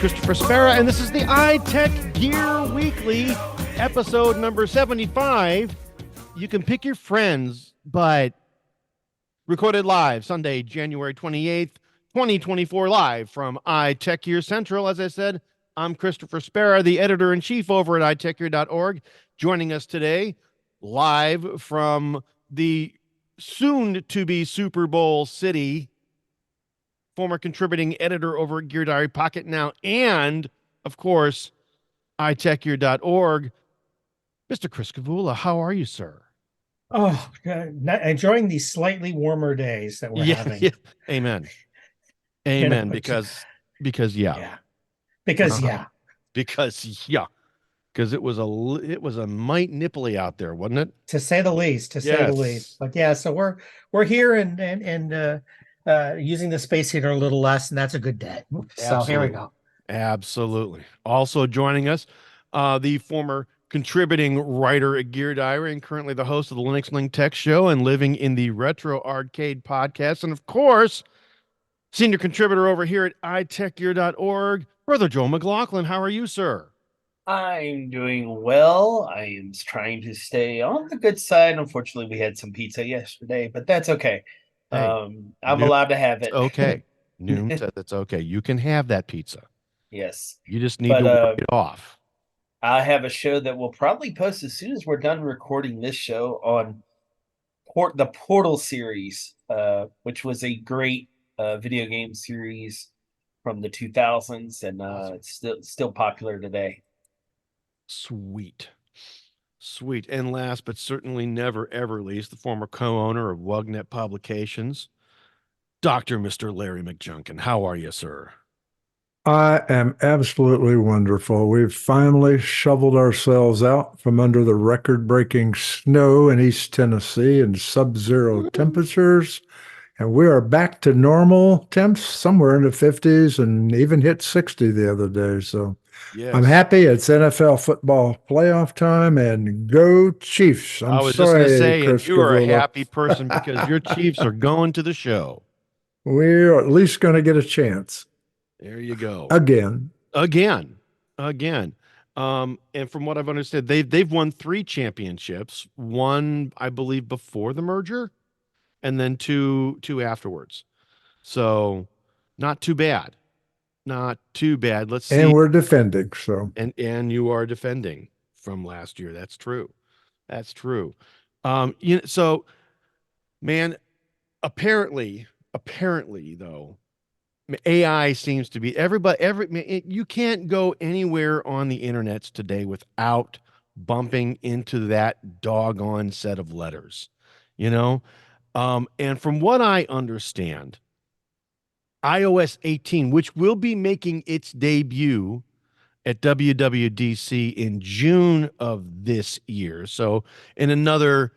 Christopher Spera, and this is the iTechGear Weekly, episode number 75. You can pick your friends, but recorded live Sunday, January 28th, 2024, live from iTechGear Central. As I said, I'm Christopher Spera, the editor-in-chief over at iTechGear.org. Joining us today, live from the soon-to-be Super Bowl city, former contributing editor over at Gear Diary Pocket Now, and, of course, iTechGear.org, Mr. Chris Gavula. How are you, sir? Oh, enjoying these slightly warmer days that we're having. Yeah. Amen. Amen. Because because yeah. yeah. Because it was a mite nipply out there, wasn't it? To say the least, But yeah, so we're here and using the space heater a little less, and that's a good day. So here we go. Absolutely. Also joining us, the former contributing writer at Gear Diary and currently the host of the Linux Link Tech Show and living in the Retro Arcade podcast, and of course, senior contributor over here at iTechGear.org, Brother Joe McLaughlin. How are you, sir? I'm doing well. I am trying to stay on the good side. Unfortunately, we had some pizza yesterday, but that's okay. Hey, I'm allowed to have it. Okay. Noon said that's okay. You can have that pizza. Yes. You just need to work it off. I have a show that we'll probably post as soon as we're done recording this show on the Portal series, which was a great video game series from the 2000s, and it's still popular today. Sweet. And last but certainly never ever least, the former co-owner of WUGNET Publications, Mr. Larry McJunkin. How are you, sir? I am absolutely wonderful. We've finally shoveled ourselves out from under the record-breaking snow in East Tennessee and sub-zero temperatures, and we are back to normal temps, somewhere in the 50s, and even hit 60 the other day. So yes. I'm happy. It's NFL football playoff time, and go Chiefs. I was just going to say, and you are a happy person because your Chiefs are going to the show. We're at least going to get a chance. There you go. Again. And from what I've understood, they've won 3 championships. One, I believe, before the merger, and then two afterwards. So, not too bad. Not too bad. Let's see. And we're defending. So, and you are defending from last year. That's true. So, man, apparently though, AI seems to be you can't go anywhere on the internet today without bumping into that doggone set of letters, and from what I understand, iOS 18, which will be making its debut at WWDC in June of this year, so in another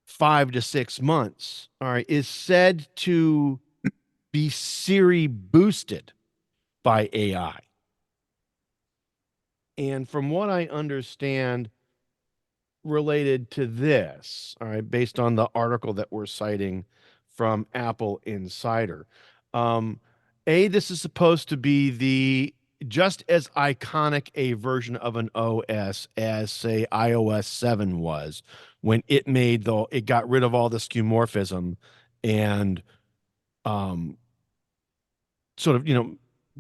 5 to 6 months, all right, is said to be Siri boosted by AI. And from what I understand related to this, all right, based on the article that we're citing from Apple Insider, this is supposed to be just as iconic a version of an OS as, say, iOS 7 was, when it got rid of all the skeuomorphism and sort of,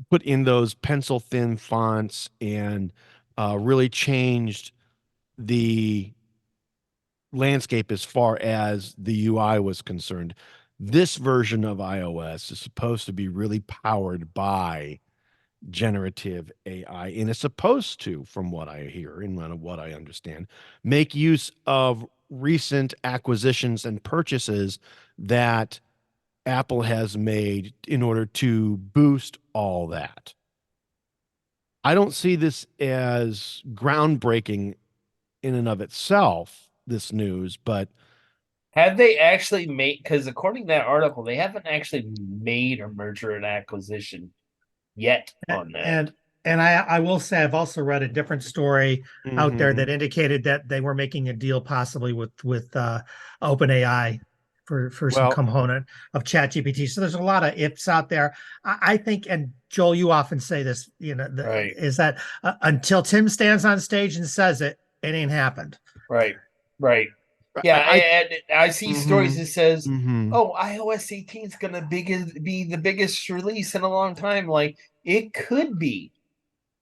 put in those pencil thin fonts and really changed the landscape as far as the UI was concerned. This version of iOS is supposed to be really powered by generative AI, and it's supposed to, from what I hear and what I understand, make use of recent acquisitions and purchases that Apple has made in order to boost all that. I don't see this as groundbreaking in and of itself, this news, but have they actually made, because according to that article, they haven't actually made a merger and acquisition yet on that. And I will say I've also read a different story out there that indicated that they were making a deal possibly with OpenAI for some Well, component of ChatGPT. So there's a lot of ifs out there. I think, and Joel, you often say this, Right. is that until Tim stands on stage and says it, it ain't happened. Right. Yeah, and I see stories that says, mhm. "Oh, iOS 18 is going to be the biggest release in a long time." Like it could be,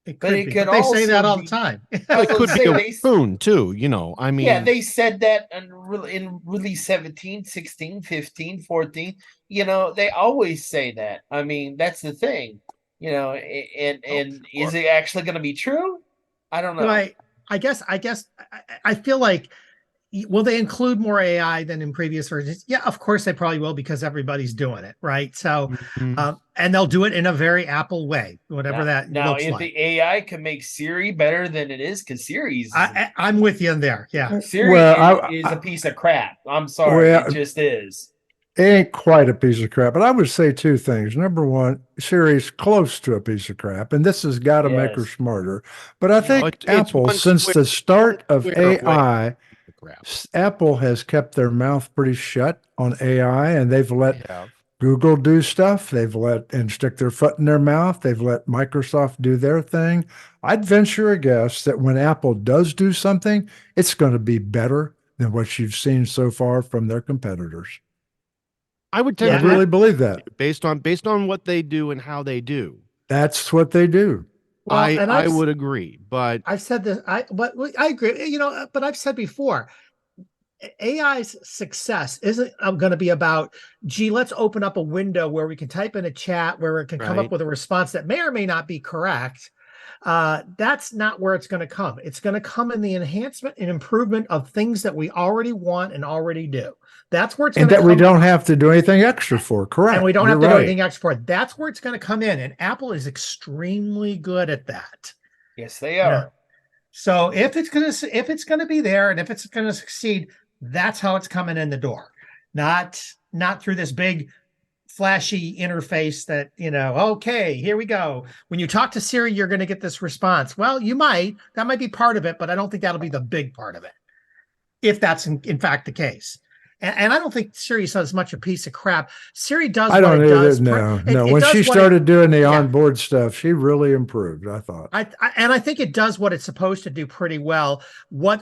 It but could it be, could but they say that also all the be. time. I was It could gonna be say a they spoon too, I mean. Yeah, they said that in release 17, 16, 15, 14. They always say that. I mean, that's the thing. And is it actually going to be true? I don't know. Well, I feel like, will they include more AI than in previous versions? Yeah, of course they probably will, because everybody's doing it, right? So, Mhm. and they'll do it in a very Apple way, whatever that Now, looks if like. the AI can make Siri better than it is, because I'm with you in there. Yeah. Siri Well, is a piece of crap. I'm sorry, well, it just is. it ain't quite a piece of crap, but I would say two things. Number one, Siri's close to a piece of crap, and this has got to make her Yes. smarter. But I think It's Apple, one since the start of Twitter away. AI, Crap. Apple has kept their mouth pretty shut on AI, and they've They let have. Google do stuff. They've let and stick their foot in their mouth. They've let Microsoft do their thing. I'd venture a guess that when Apple does do something, it's going to be better than what you've seen so far from their competitors. I would I tend to really believe that. based on what they do and how they do. That's what they do. Well, and I would agree, but I've said this. But I agree. But I've said before, AI's success isn't going to be about, gee, let's open up a window where we can type in a chat where it can come Right. up with a response that may or may not be correct. That's not where it's going to come. It's going to come in the enhancement and improvement of things that we already want and already do. That's where it's going And to that come. we don't have to do anything extra for. Correct. And we don't You're have to do right. anything extra for it. That's where it's going to come in. And Apple is extremely good at that. Yes, they are. So if it's going to be there and if it's going to succeed, that's how it's coming in the door. Not through this big flashy interface that, okay, here we go. When you talk to Siri, you're going to get this response. Well, that might be part of it, but I don't think that'll be the big part of it, if that's in fact the case. And I don't think Siri is as much a piece of crap. Siri does what it does. No. It When does she what started doing the yeah. onboard stuff, she really improved, I thought. I think it does what it's supposed to do pretty well. Where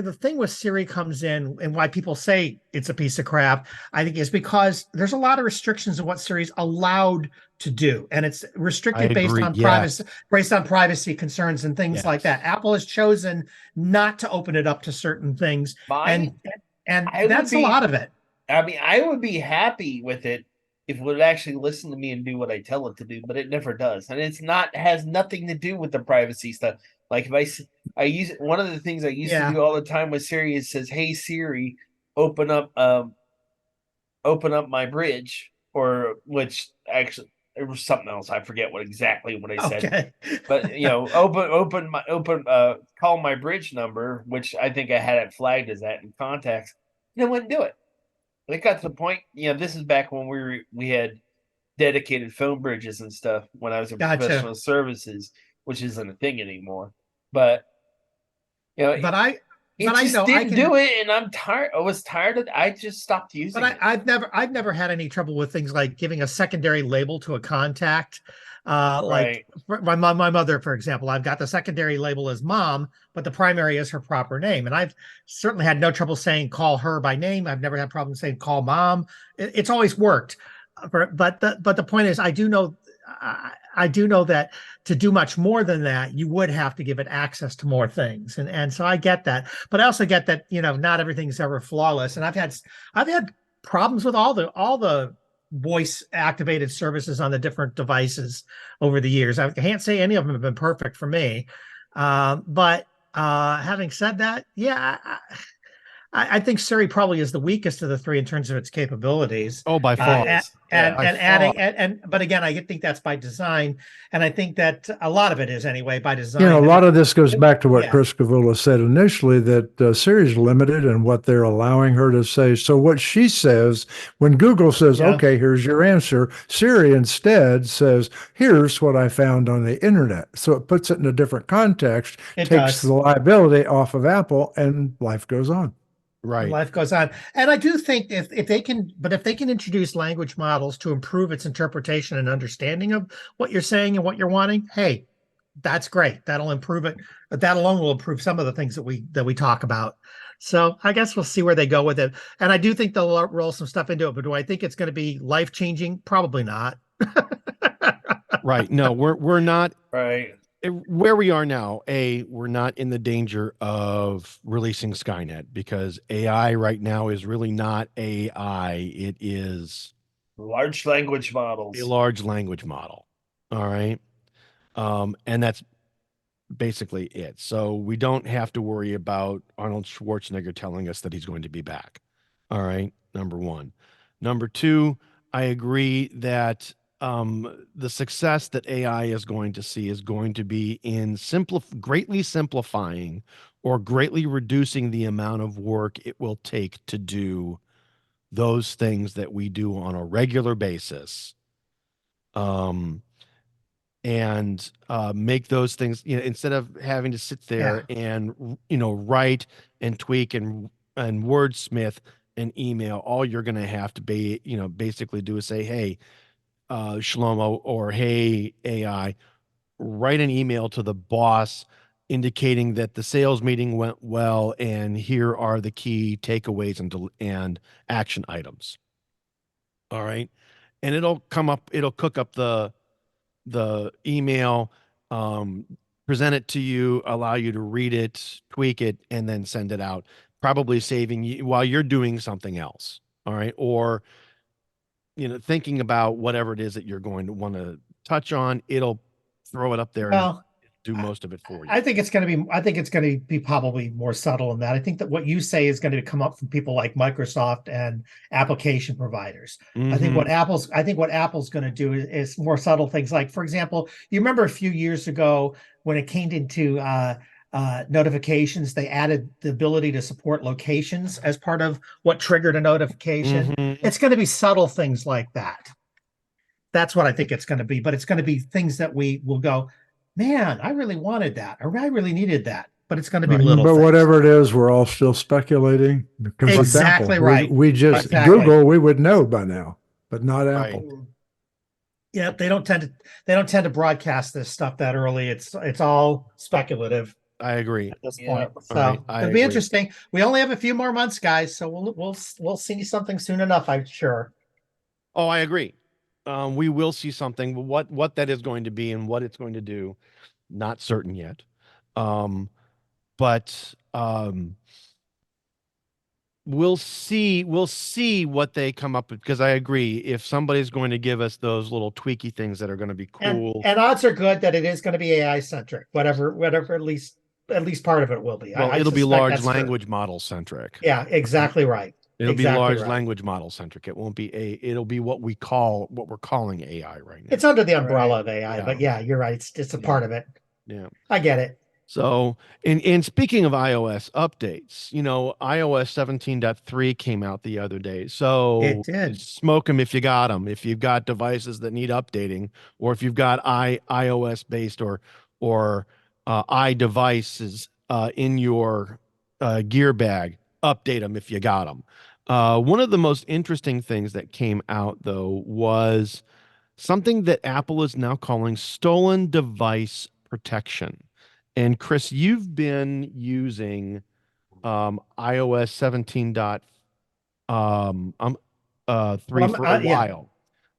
the thing with Siri comes in, and why people say it's a piece of crap, I think, is because there's a lot of restrictions of what Siri's allowed to do, and it's restricted based on privacy concerns and things like that. Apple has chosen not to open it up to certain things, and that's a lot of it. I mean, I would be happy with it if it would actually listen to me and do what I tell it to do, but it never does. And has nothing to do with the privacy stuff. Like if I use it, one of the things I used to do all the time with Siri, it says, "Hey Siri, open up my bridge," or which actually it was something else. I forget exactly what I said. Okay. But call my bridge number, which I think I had it flagged as that in contacts. And it wouldn't do it. But it got to the point, this is back when we had dedicated phone bridges and stuff when I was in professional services, which isn't a thing anymore. But I didn't do it, and I'm tired. I was tired of it. I just stopped using it. I've never had any trouble with things like giving a secondary label to a contact. Like my mother, for example, I've got the secondary label as mom, but the primary is her proper name. And I've certainly had no trouble saying call her by name. I've never had problems saying call mom. It's always worked. But the point is, I do know that to do much more than that, you would have to give it access to more things. And so I get that. But I also get that, not everything's ever flawless. And I've had problems with all the voice activated services on the different devices over the years. I can't say any of them have been perfect for me. But having said that, yeah, I think Siri probably is the weakest of the three in terms of its capabilities. Oh, by far. But again, I think that's by design, and I think that a lot of it is anyway by design. A lot of this goes back to what Chris Gavula said initially, that Siri's limited in what they're allowing her to say. So what she says, when Google says, okay, here's your answer, Siri instead says, here's what I found on the internet. So it puts it in a different context, takes the liability off of Apple, and life goes on. And Right. life goes on. And I do think if they can, but if they can introduce language models to improve its interpretation and understanding of what you're saying and what you're wanting, hey, that's great. That'll improve it. That alone will improve some of the things that we talk about. So I guess we'll see where they go with it. And I do think they'll roll some stuff into it, but do I think it's going to be life changing? Probably not. Right. No, we're not Right. where we are now. We're not in the danger of releasing Skynet because AI right now is really not AI. It is Large language a models. large language model. All right. And that's basically it. So we don't have to worry about Arnold Schwarzenegger telling us that he's going to be back. All right. Number one. Number two, I agree that the success that AI is going to see is going to be in greatly simplifying or greatly reducing the amount of work it will take to do those things that we do on a regular basis. And make those things, instead of having to sit there Yeah. and write and tweak and wordsmith an email. All you're going to have to be basically do is say, hey, Shlomo, or hey, AI, write an email to the boss indicating that the sales meeting went well and here are the key takeaways and action items. All right. And it'll cook up the email, um, present it to you, allow you to read it, tweak it, and then send it out, probably saving you while you're doing something else. All right. Or, thinking about whatever it is that you're going to want to touch on, it'll throw it up there and Well, do most of it for you. I think it's going to be. I think it's going to be probably more subtle than that. I think that what you say is going to come up from people like Microsoft and application providers. Mm-hmm. I think what Apple's going to do is more subtle things. Like, for example, you remember a few years ago when it came into notifications, they added the ability to support locations as part of what triggered a notification. Mm-hmm. It's going to be subtle things like that. That's what I think it's going to be. But it's going to be things that we will go, man, I really wanted that, or I really needed that. But it's going to be Right. little But things. whatever it is, we're all still speculating because it's Apple. Exactly right. We just Exactly. Google, we would know by now, but not Right. Apple. Yeah, they don't tend to broadcast this stuff that early. It's all speculative I agree. at this Yeah. point. All right. So I it'll be agree. interesting. We only have a few more months, guys, so we'll see something soon enough, I'm sure. Oh, I agree. We will see something. But what that is going to be and what it's going to do, not certain yet. But we'll see what they come up with, because I agree, if somebody's going to give us those little tweaky things that are going to be cool. And odds are good that it is going to be AI centric, whatever at least part of it will be. Well, I it'll be suspect large that's true. language model centric. Yeah, exactly right. It'll be Exactly large right. language model centric. It won't be it'll be what we're calling AI right now. It's under the umbrella Right. of AI, Yeah. but yeah, you're right. It's a Yeah. part of it. Yeah. I get it. So, and speaking of iOS updates, iOS 17.3 came out the other day. It So did. smoke them if you got them. If you've got devices that need updating, or if you've got iOS based or iDevices in your gear bag, update them if you got them. One of the most interesting things that came out though was something that Apple is now calling stolen device protection. And Chris, you've been using iOS 17 Well, 3 for a yeah, while.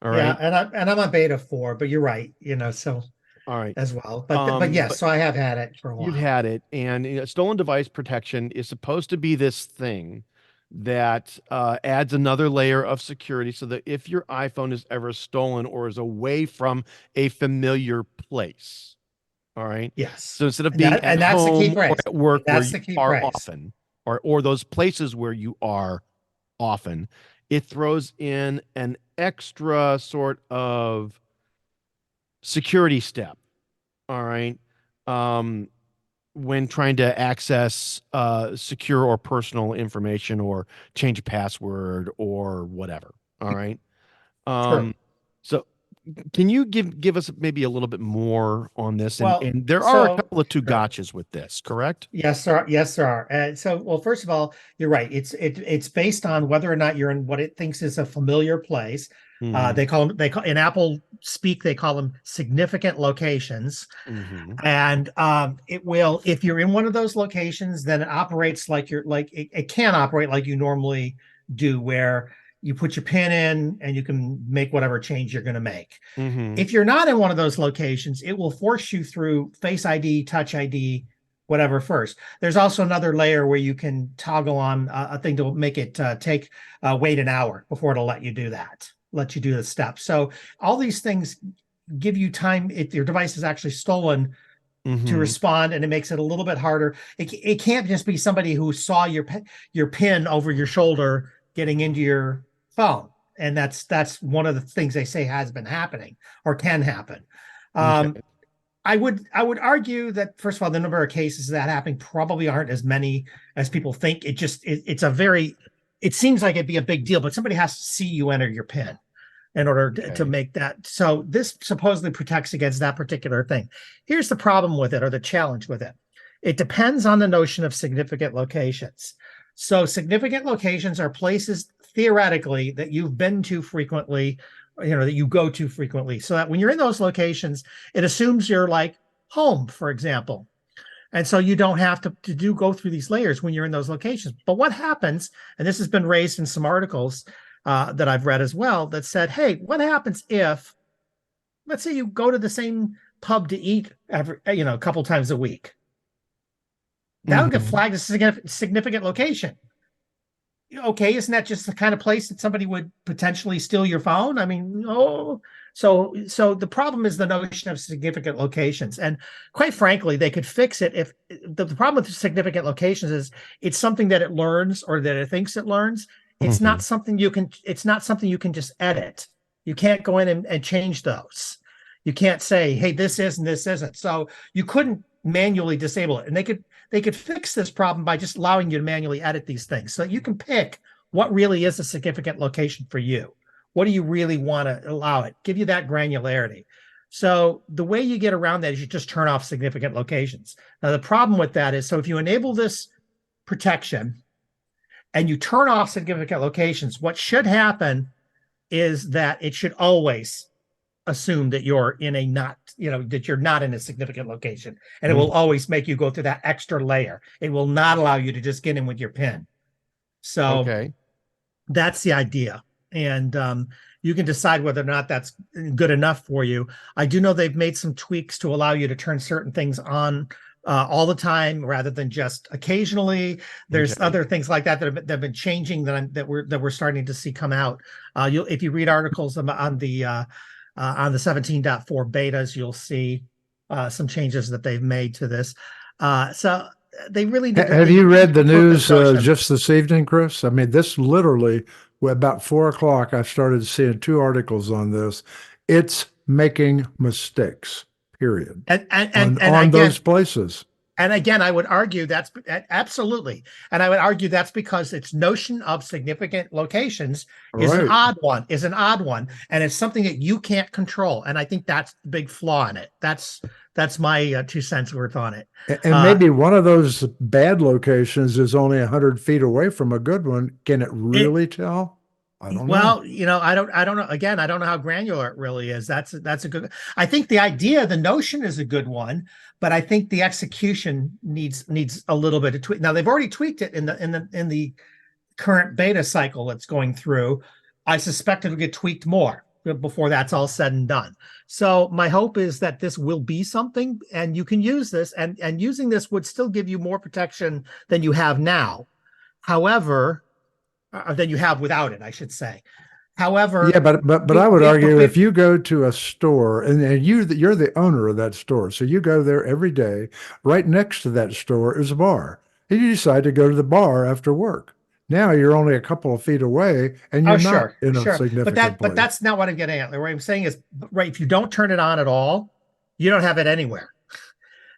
All yeah, right. and I'm on beta 4, but you're right, so All right. as well. But yes, But so I have had it for a you've while. had it, and stolen device protection is supposed to be this thing that adds another layer of security so that if your iPhone is ever stolen or is away from a familiar place, all right. Yes. So instead of being at And that's the key home or phrase. at work where That's you the key are phrase. often, or those places where you are often, it throws in an extra sort of security step. All right. Um, when trying to access secure or personal information or change a password or whatever. All right. Sure. Um, so can you give us maybe a little bit more on this? And Well, there are a so couple of two sure. gotchas with this, correct? Yes, there are. Yes, there are. So, well, first of all, you're right. It's based on whether or not you're in what it thinks is a familiar place. Hmm. They call in Apple speak, they call them significant locations. Hmm. And it will, if you're in one of those locations, then it operates like it can operate like you normally do, where you put your pin in and you can make whatever change you're going to make. Hmm. If you're not in one of those locations, it will force you through Face ID, Touch ID, whatever first. There's also another layer where you can toggle on a thing to make it wait an hour before it'll let you do that, let you do the steps. So all these things give you time if your device is actually stolen to Hmm. respond, and it makes it a little bit harder. It can't just be somebody who saw your pin over your shoulder getting into your phone, and that's one of the things they say has been happening or can happen. Um, Okay. I would argue that, first of all, the number of cases of that happening probably aren't as many as people think. It's a very, it seems like it'd be a big deal, but somebody has to see you enter your pin in order to Okay. make that. So this supposedly protects against that particular thing. Here's the problem with it, or the challenge with it. It depends on the notion of significant locations. So significant locations are places theoretically that you've been to frequently, that you go to frequently. So that when you're in those locations, it assumes you're like home, for example. And so you don't have to go through these layers when you're in those locations. But what happens, and this has been raised in some articles that I've read as well, that said, hey, what happens if, let's say you go to the same pub to eat a couple times a week? That'll get Hmm. flagged as a significant location. Okay, isn't that just the kind of place that somebody would potentially steal your phone? I mean, no. So the problem is the notion of significant locations, and quite frankly, they could fix it if the problem with significant locations is it's something that it learns or that it thinks it learns. It's Hmm. not something you can. It's not something you can just edit. You can't go in and change those. You can't say, "Hey, this is and this isn't." So you couldn't manually disable it, and they could fix this problem by just allowing you to manually edit these things so you can pick what really is a significant location for you. What do you really want to allow it? Give you that granularity. So the way you get around that is you just turn off significant locations. Now, the problem with that is, so if you enable this protection and you turn off significant locations, what should happen is that it should always assume that you're in a not, that you're not in a significant location. And it will always make you go through that extra layer. It will not allow you to just get in with your pin. So Okay. that's the idea. And you can decide whether or not that's good enough for you. I do know they've made some tweaks to allow you to turn certain things on all the time rather than just occasionally. There's Okay. other things like that have been changing that we're starting to see come out. If you read articles on the 17.4 betas, you'll see some changes that they've made to this. So they really need to, Have you need read to the improve this news notion. just this evening, Chris? I mean, this literally, about 4 o'clock, I started seeing two articles on this. It's making mistakes, period, And on those again, places. I would argue that's absolutely. And I would argue that's because its notion of significant locations is Right. an odd one. And it's something that you can't control. And I think that's the big flaw in it. That's my 2 cents worth on it. And maybe one of those bad locations is only 100 feet away from a good one. Can it It really tell? I don't know. Well, I don't know. Again, I don't know how granular it really is. That's a good. I think the idea, the notion is a good one, but I think the execution needs a little bit of tweak. Now they've already tweaked it in the current beta cycle that's going through. I suspect it'll get tweaked more before that's all said and done. So my hope is that this will be something, and you can use this, and using this would still give you more protection than you have now. However, than you have without it, I should say. Yeah, However, but I would argue if you go to a store and you're the owner of that store, so you go there every day, right next to that store is a bar, and you decide to go to the bar after work. Now you're only a couple of feet away and oh, you're not sure, in a sure, but significant place. that's not what I'm getting at. What I'm saying is, right, if you don't turn it on at all, you don't have it anywhere.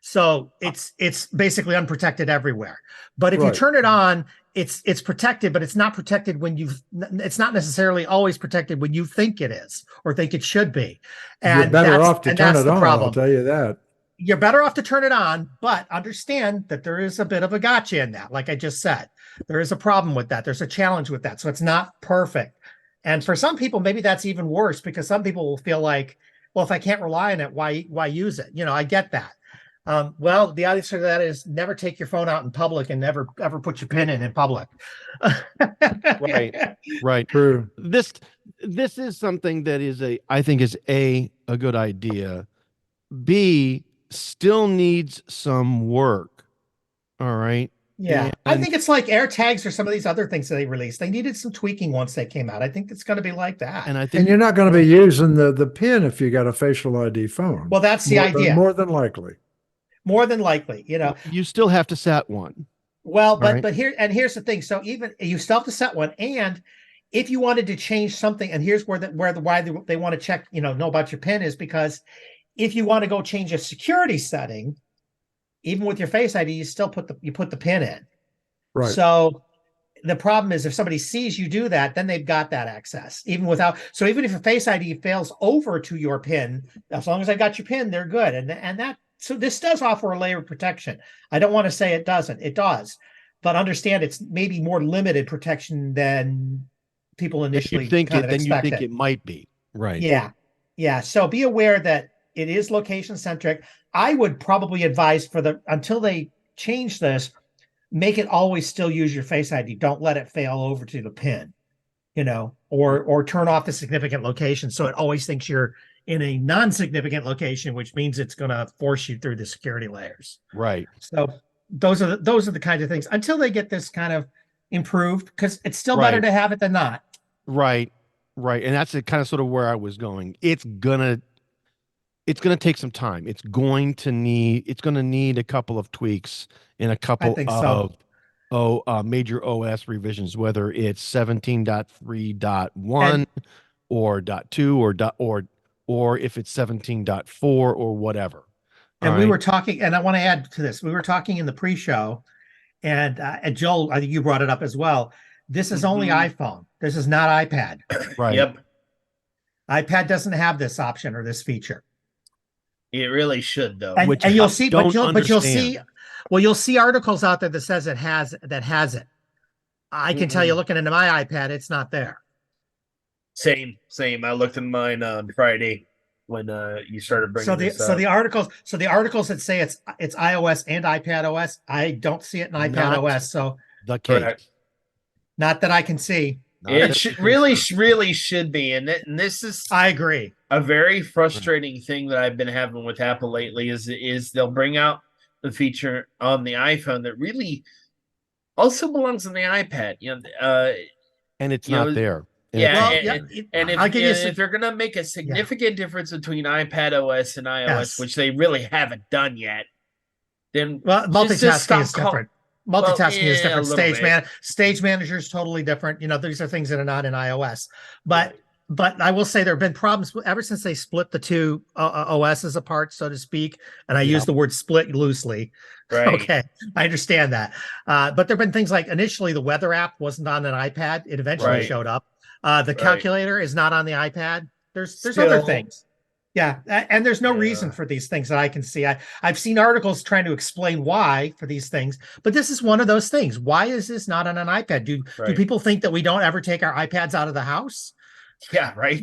So it's basically unprotected everywhere. But if you Right. turn it on, it's protected, but it's not protected it's not necessarily always protected when you think it is or think it should be. And you're better off to turn it on. I'll tell you that. You're better off to turn it on, but understand that there is a bit of a gotcha in that. Like I just said, there is a problem with that. There's a challenge with that. So it's not perfect. And for some people, maybe that's even worse, because some people will feel like, well, if I can't rely on it, why use it? I get that. Well, the answer to that is never take your phone out in public and never ever put your pin in public. Right. True. This is something that I think is a good idea. B, still needs some work. All right. Yeah. I think it's like AirTags or some of these other things that they released. They needed some tweaking once they came out. I think it's going to be like that. And you're not going to be using the pin if you got a facial ID phone. Well, that's the idea. More than likely. More than likely, you still have to set one. Well, but here's the thing. So even you still have to set one, and if you wanted to change something, and here's why they want to check, know about your PIN, is because if you want to go change a security setting, even with your Face ID, you still put the PIN in. Right. So the problem is if somebody sees you do that, then they've got that access, even if a Face ID fails over to your PIN, as long as I got your PIN, they're good. And that. So this does offer a layer of protection. I don't want to say it doesn't. It does. But understand it's maybe more limited protection than people initially you think kind of expected. You think it might be. Right. Yeah. Yeah. So be aware that it is location centric. I would probably advise until they change this, make it always still use your Face ID. Don't let it fail over to the PIN, or turn off the significant location. So it always thinks you're in a non-significant location, which means it's going to force you through the security layers. Right. So those are the kinds of things until they get this kind of improved, because it's still better to have it than not. Right. And that's kind of sort of where I was going. It's gonna take some time. It's going to need a couple of tweaks and a couple of major OS revisions, whether it's 17.3.1 or .2 or if it's 17.4 or whatever. And we were talking, and I want to add to this. We were talking in the pre-show, and Joel, I think you brought it up as well. This is only iPhone. This is not iPad. Right. Yep. iPad doesn't have this option or this feature. It really should, though. And you'll see, but you'll see articles out there that says it has it. I can tell you, looking into my iPad, it's not there. Same. I looked at mine on Friday when you started bringing this up. So the articles that say it's iOS and iPad OS, I don't see it in iPad OS. So the case. Not that I can see. It really should be, and this is. I agree. A very frustrating thing that I've been having with Apple lately is they'll bring out the feature on the iPhone that really also belongs on the iPad. And it's not there. And if they're going to make a significant difference between iPad OS and iOS, which they really haven't done yet, then multitasking is different. Multitasking is different. Stage Manager is totally different. These are things that are not in iOS. But I will say there have been problems ever since they split the two OSs apart, so to speak. And I use the word split loosely. Right. Okay, I understand that. But there have been things like initially the weather app wasn't on an iPad. It eventually showed up. The calculator is not on the iPad. There's other things. Yeah, and there's no reason for these things that I can see. I've seen articles trying to explain why for these things, but this is one of those things. Why is this not on an iPad? Do people think that we don't ever take our iPads out of the house? Yeah, right.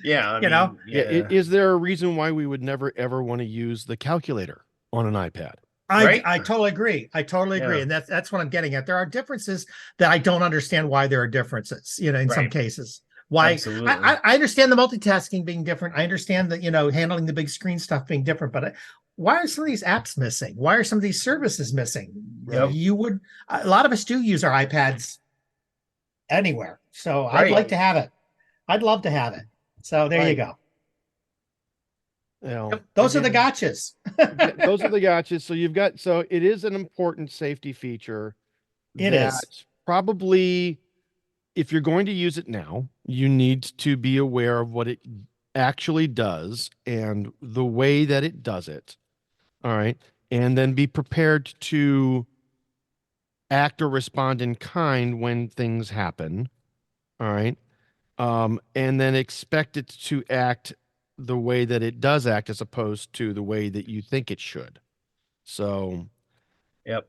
Yeah, Is there a reason why we would never ever want to use the calculator on an iPad? I totally agree. And that's what I'm getting at. There are differences that I don't understand why there are differences. In some cases. Why I understand the multitasking being different. I understand that, handling the big screen stuff being different, but why are some of these apps missing? Why are some of these services missing? Yep. A lot of us do use our iPads anywhere. So I'd like to have it. I'd love to have it. So there you go. Those are the gotchas. Those are the gotchas. So it is an important safety feature. It is probably, if you're going to use it now, you need to be aware of what it actually does and the way that it does it. All right. And then be prepared to act or respond in kind when things happen. All right. And then expect it to act the way that it does act as opposed to the way that you think it should. So, Yep.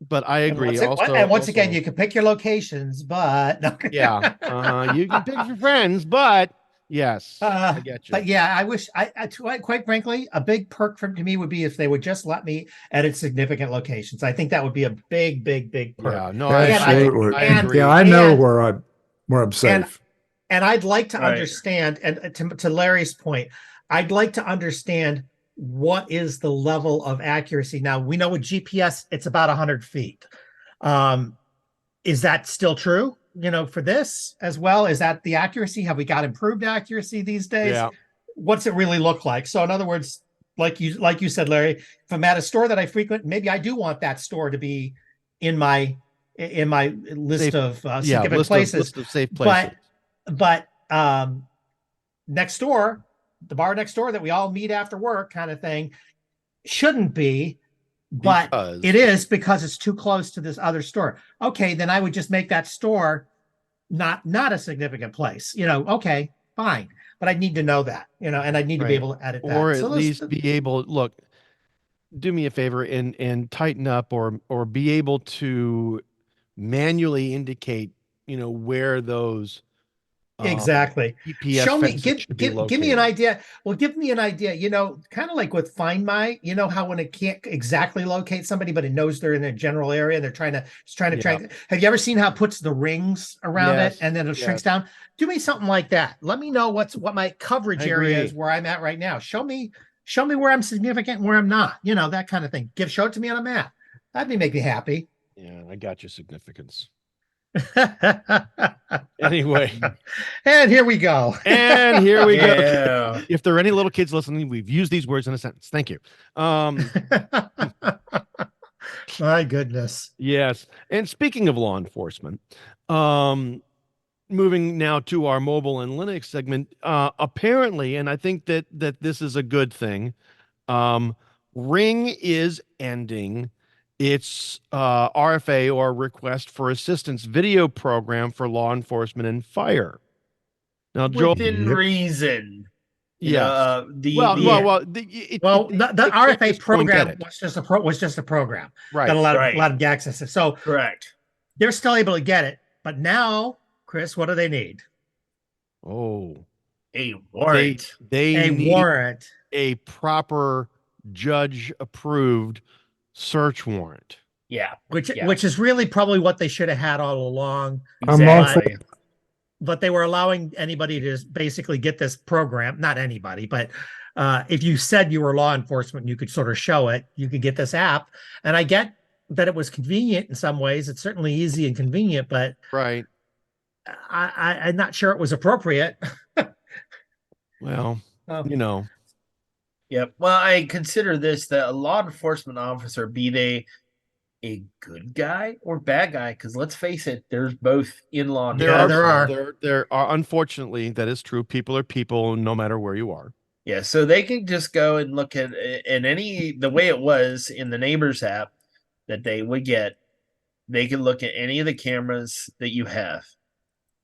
but I agree. Once again, you can pick your locations, but no. Yeah, you can pick your friends, but yes, I get you. But yeah, I wish quite frankly, a big perk to me would be if they would just let me edit significant locations. I think that would be a big perk. Yeah, no, absolutely. I agree. Yeah, I know where I'm safe. And I'd like to understand, and to Larry's point, I'd like to understand what is the level of accuracy. Now, we know with GPS, it's about 100 feet. Is that still true, for this as well? Is that the accuracy? Have we got improved accuracy these days? Yeah. What's it really look like? So in other words, like you said, Larry, if I'm at a store that I frequent, maybe I do want that store to be in my list of significant places. List of safe places. But next door, the bar next door that we all meet after work kind of thing, shouldn't be, but it is because it's too close to this other store. Okay, then I would just make that store not a significant place. Okay, fine. But I need to know that, and I need to be able to edit that. Or at least be able, look, do me a favor and tighten up or be able to manually indicate, where those exactly. GPS Show me, give me an idea. Well, give me an idea, kind of like with Find My, how when it can't exactly locate somebody, but it knows they're in a general area and they're trying to track. Have you ever seen how it puts the rings around it and then it shrinks down? Do me something like that. Let me know what my coverage area is, where I'm at right now. Show me where I'm significant and where I'm not, that kind of thing. Show it to me on a map. That'd make me happy. Yeah, I got your significance. Anyway, and here we go. Go. If there are any little kids listening, we've used these words in a sentence. Thank you. My goodness. Yes. And speaking of law enforcement, moving now to our mobile and Linux segment, apparently, and I think that this is a good thing, Ring is ending its RFA, or request for assistance, video program for law enforcement and fire. Now, Joel, within reason. Yes. The RFA program was just a program that allowed them to access it. So correct. They're still able to get it, but now, Chris, what do they need? Oh, a warrant. They need warrant. A proper judge-approved search warrant. Yeah. Which is really probably what they should have had all along. Exactly. But they were allowing anybody to basically get this program. Not anybody, but if you said you were law enforcement, you could sort of show it. You could get this app. And I get that it was convenient in some ways. It's certainly easy and convenient, but I'm not sure it was appropriate. Well, Yep. Well, I consider this that a law enforcement officer, be they a good guy or bad guy, because let's face it, there's both in law enforcement. There are, unfortunately, that is true. People are people, no matter where you are. Yeah, so they can just go and look at the way it was in the Neighbors app that they would get. They can look at any of the cameras that you have.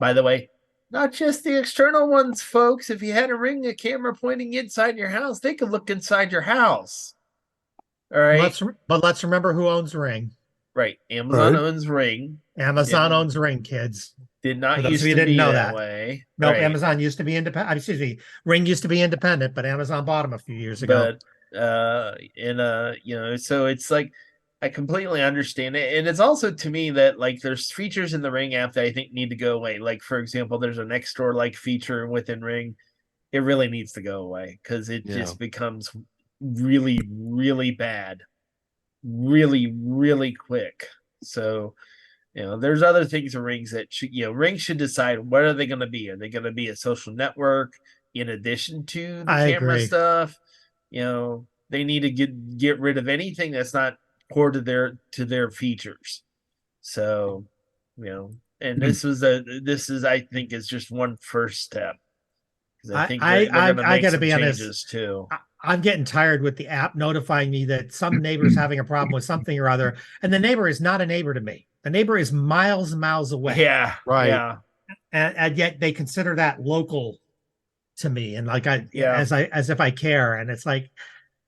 By the way, not just the external ones, folks. If you had a Ring, a camera pointing inside your house, they could look inside your house. All right. But let's remember who owns Ring. Right. Amazon owns Ring. Amazon owns Ring, kids. Did not used to be that way. No, Amazon used to be independent. Excuse me. Ring used to be independent, but Amazon bought them a few years ago. But so it's like, I completely understand it. And it's also to me that like there's features in the Ring app that I think need to go away. Like, for example, there's a next door like feature within Ring. It really needs to go away because it just becomes really, really bad, really, really quick. So, there's other things in Rings that Ring should decide, what are they going to be? Are they going to be a social network in addition to the camera stuff? They need to get rid of anything that's not core to their features. So, and this is I think is just one first step. because I think they're going to I make got to some be honest. changes too. I'm getting tired with the app notifying me that some neighbor's having a problem with something or other, and the neighbor is not a neighbor to me. The neighbor is miles and miles away. Yeah, Right. Yeah, And yet they consider that local to me, and like Yeah. as if I care. And it's like,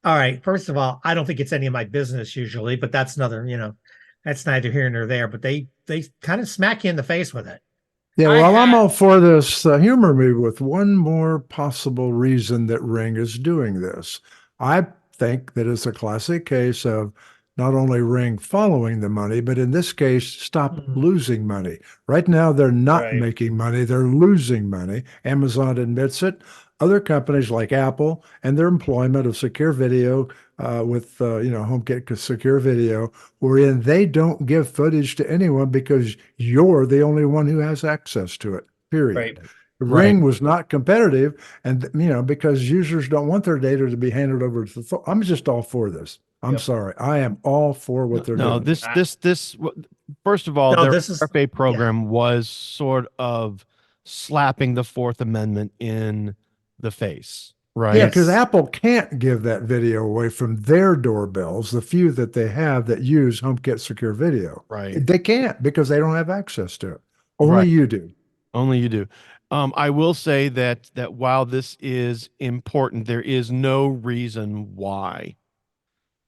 all right, first of all, I don't think it's any of my business usually, but that's another, that's neither here nor there. But they kind of smack you in the face with it. Yeah, I well, I'm had- all for this. Humor me with one more possible reason that Ring is doing this. I think that it's a classic case of not only Ring following the money, but in this case, stop Mhm. losing money. Right now, they're not Right. making money, they're losing money. Amazon admits it. Other companies like Apple and their employment of secure video with HomeKit secure video, wherein they don't give footage to anyone because you're the only one who has access to it, period. Right. Ring was not competitive, and because users don't want their data to be handed over to I'm just all for this. I'm Yep. sorry. I am all for what they're No, doing. first of all, No, their this is- RFA program was sort of slapping the Fourth Amendment in the face, right? Yeah, because Yes. Apple can't give that video away from their doorbells, the few that they have that use HomeKit secure video. Right. They can't because they don't have access to it. Only Right. you do. Only you do. I will say that while this is important, there is no reason why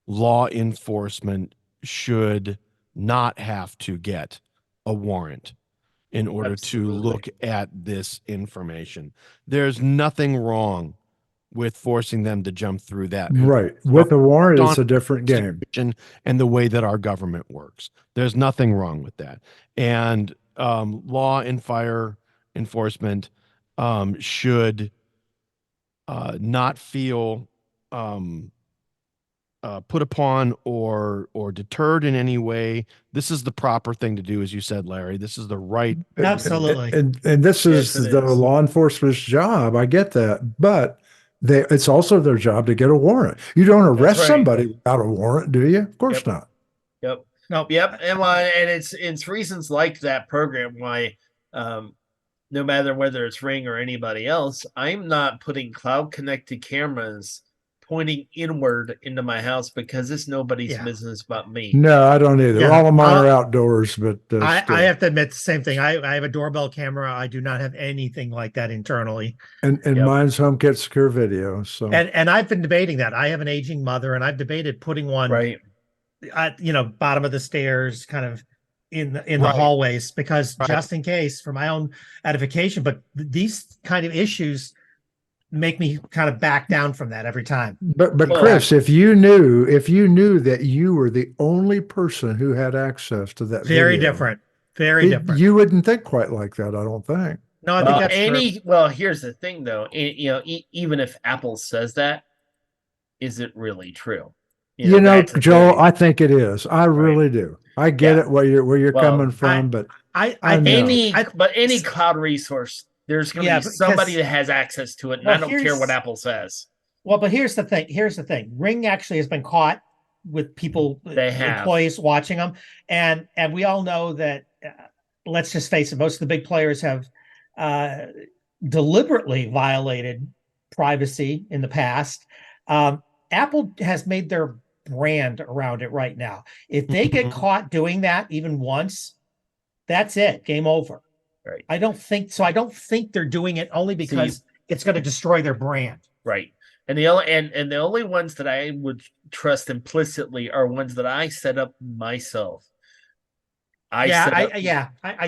law enforcement should not have to get a warrant in order to look at this information. There's nothing wrong with forcing them to jump through that. Right. With a warrant, it's on a different game. And the way that our government works. There's nothing wrong with that. And law and fire enforcement should not feel put upon or deterred in any way. This is the proper thing to do, as you said, Larry. This is the right. Absolutely. And this is Yes, it the is. law enforcement's job. I get that. But it's also their job to get a warrant. You don't arrest right. somebody without a warrant, do you? Of course Yep. not. Yep. No. Yep. And it's reasons like that program why no matter whether it's Ring or anybody else, I'm not putting cloud connected cameras pointing inward into my house because it's nobody's Yeah. business but me. No, I don't either. Yeah. All of mine are outdoors, but I still. have to admit the same thing. I have a doorbell camera. I do not have anything like that internally. And Yep. mine's HomeKit secure video. So And I've been debating that. I have an aging mother, and I've debated putting one Right. at bottom of the stairs, kind of in the Right. hallways, because Right. just in case, for my own edification. But these kind of issues make me kind of back down from that every time. But Well, Chris, if you knew that you were the only person who had access to that Very video, different. Very different. you wouldn't think quite like that, I don't think. No, I think that's true. Well, here's the thing though. Even if Apple says that, is it really true? That's the Joel, thing. I think it is. I really do. I get Yeah. it where you're Well, coming from, but I know. think any cloud resource, there's going to Yeah, be because- somebody that has access to it, and Well, I don't care here's- what Apple says. Well, but here's the thing. Ring actually has been caught with people, They have. employees watching them, and we all know that. Let's just face it. Most of the big players have deliberately violated privacy in the past. Apple has made their brand around it right now. If they get Mhm. caught doing that even once, that's it. Game over. Right. I don't think so. I don't think they're doing it only because it's going to destroy their brand. Right. And the only ones that I would trust implicitly are ones that I set up myself. I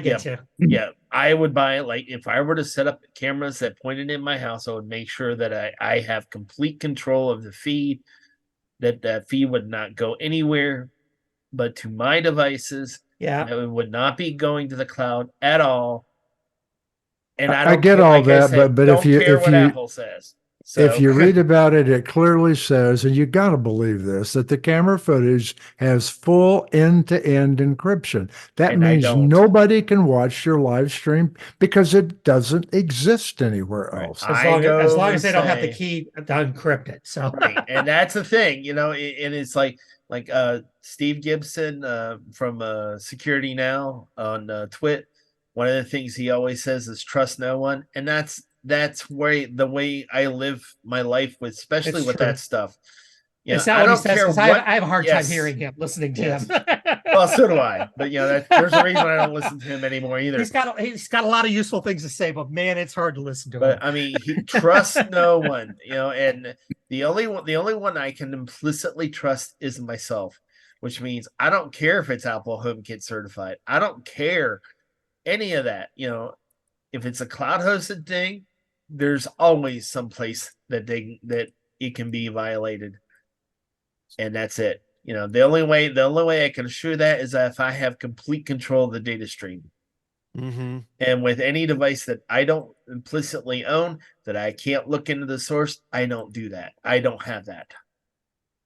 get you. Yeah, I would buy, like, if I were to set up cameras that pointed in my house, I would make sure that I have complete control of the feed, that feed would not go anywhere but to my devices. Yeah. It would not be going to the cloud at all. And I I don't get care, all like I that, said, but don't if care what you Apple says. So, if you read about it, it clearly says, and you got to believe this, that the camera footage has full end-to-end encryption. That And I means don't. nobody can watch your live stream because it doesn't exist anywhere Right. else. As long as they don't have the say- key to uncrypt it. So right, and that's the thing, and it's like Steve Gibson from Security Now on Twit. One of the things he always says is trust no one, and that's that's the way I live my life with, especially It's with true. that stuff. Is that I what he don't says? care Because what. I have a hard time Yes. hearing him, listening to Yes. him. Well, so do I. But there's a reason I don't listen to him anymore either. He's got a lot of useful things to say, but man, it's hard to listen to him. But I mean, he trusts no one, and the only one I can implicitly trust is myself, which means I don't care if it's Apple HomeKit certified. I don't care any of that. If it's a cloud hosted thing, there's always some place that it can be violated, and that's it. The only way I can assure that is that if I have complete control of the data stream. Mm-hmm. And with any device that I don't implicitly own, that I can't look into the source, I don't do that. I don't have that.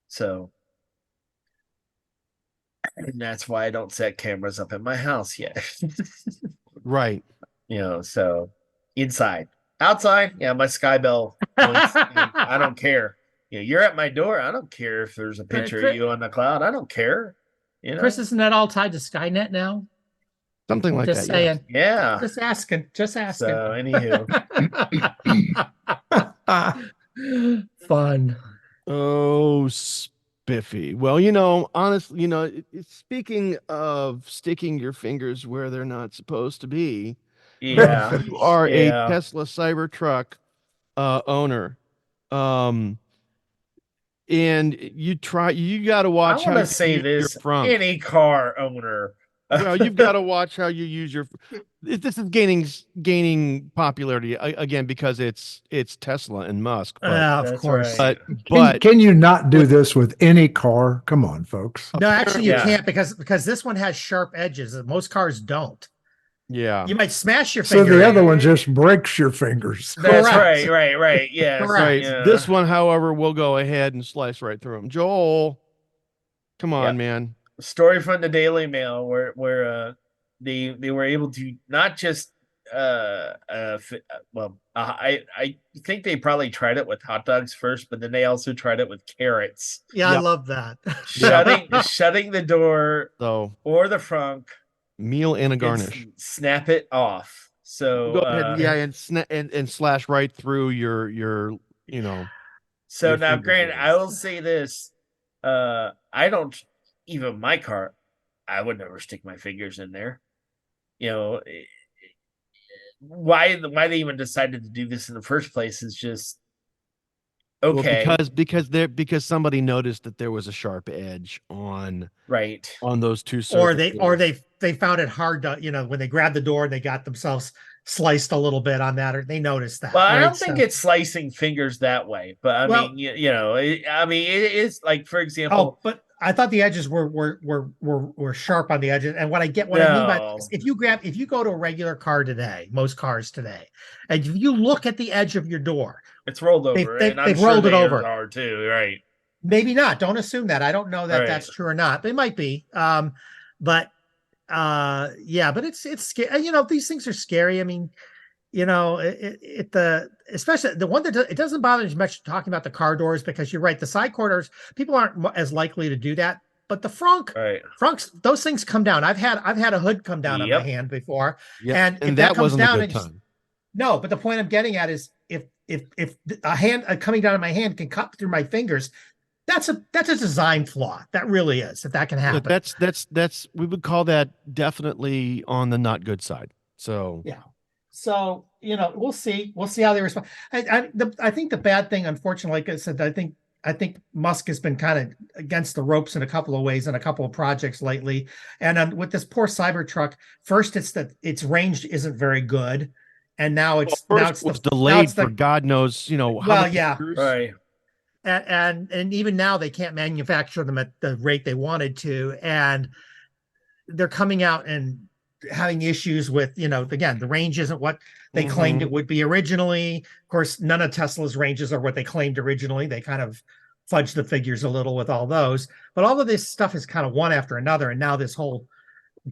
So, and that's why I don't set cameras up in my house yet. Right. So inside. Outside, yeah, my Skybell points, I don't care. You're at my door. I don't care if there's a picture of you on the cloud. I don't care. Chris, isn't that all tied to Skynet now? Something like Just that. saying. Yeah. Just asking. So, anywho. Fun. Oh, spiffy. Well, honestly, speaking of sticking your fingers where they're not supposed to be, yeah, if you are a Tesla Cybertruck owner, and you got to watch I how want you to say use your this. front. Any car owner. Well, you've got to watch how you use your. This is gaining popularity again because it's Tesla and Musk. But, of course. Right. But Can you not do this with any car? Come on, folks. No, actually, you Yeah. can't because this one has sharp edges and most cars don't. yeah, You might smash your So finger. the other one just breaks your fingers. That's Correct. right. Yeah. Correct. right. Yeah. This one, however, will go ahead and slice right through them. Joel, come on, Yep. man. Story from the Daily Mail where they were able to not just I think they probably tried it with hot dogs first, but then they also tried it with carrots. Yeah, I Yep. love that. shutting the door So or the front meal and a and garnish. snap it off. So Go ahead, and slash right through your So your now, fingers granted, there. I will say this: I don't even my car. I would never stick my fingers in there. Why they even decided to do this in the first place is just okay. Well, because somebody noticed that there was a sharp edge on those two surfaces. or they found it hard to, when they grabbed the door and they got themselves sliced a little bit on that, or they noticed that. Well, right? I don't think it's slicing fingers that way, but I mean, it is like, for example. Oh, but I thought the edges were sharp on the edges. And what I mean by this, if you go to a regular car today, most cars today, and if you look at the edge of your door, it's rolled over. They've rolled it over. Are too, right? Maybe not. Don't assume that. I don't know that that's true or not. They might be. But it's scary. These things are scary. I mean, especially the one that it doesn't bother me much talking about the car doors, because you're right. The side corners, people aren't as likely to do that. But the frunks, those things come down. I've had a hood come down on my hand before, and if that comes down, a good time. No, but the point I'm getting at is if a hand coming down on my hand can cut through my fingers, that's a design flaw. That really is. If that can happen, that's we would call that definitely on the not good side. So yeah. So we'll see how they respond. I think the bad thing, unfortunately, like I said, I think Musk has been kind of against the ropes in a couple of ways in a couple of projects lately. And with this poor Cybertruck, first it's that its range isn't very good, and now it's delayed for God knows how many years. Right. And even now they can't manufacture them at the rate they wanted to, and they're coming out and having issues with, again, the range isn't what they claimed it would be originally. Of course, none of Tesla's ranges are what they claimed originally. They kind of fudged the figures a little with all those, but all of this stuff is kind of one after another. And now this whole,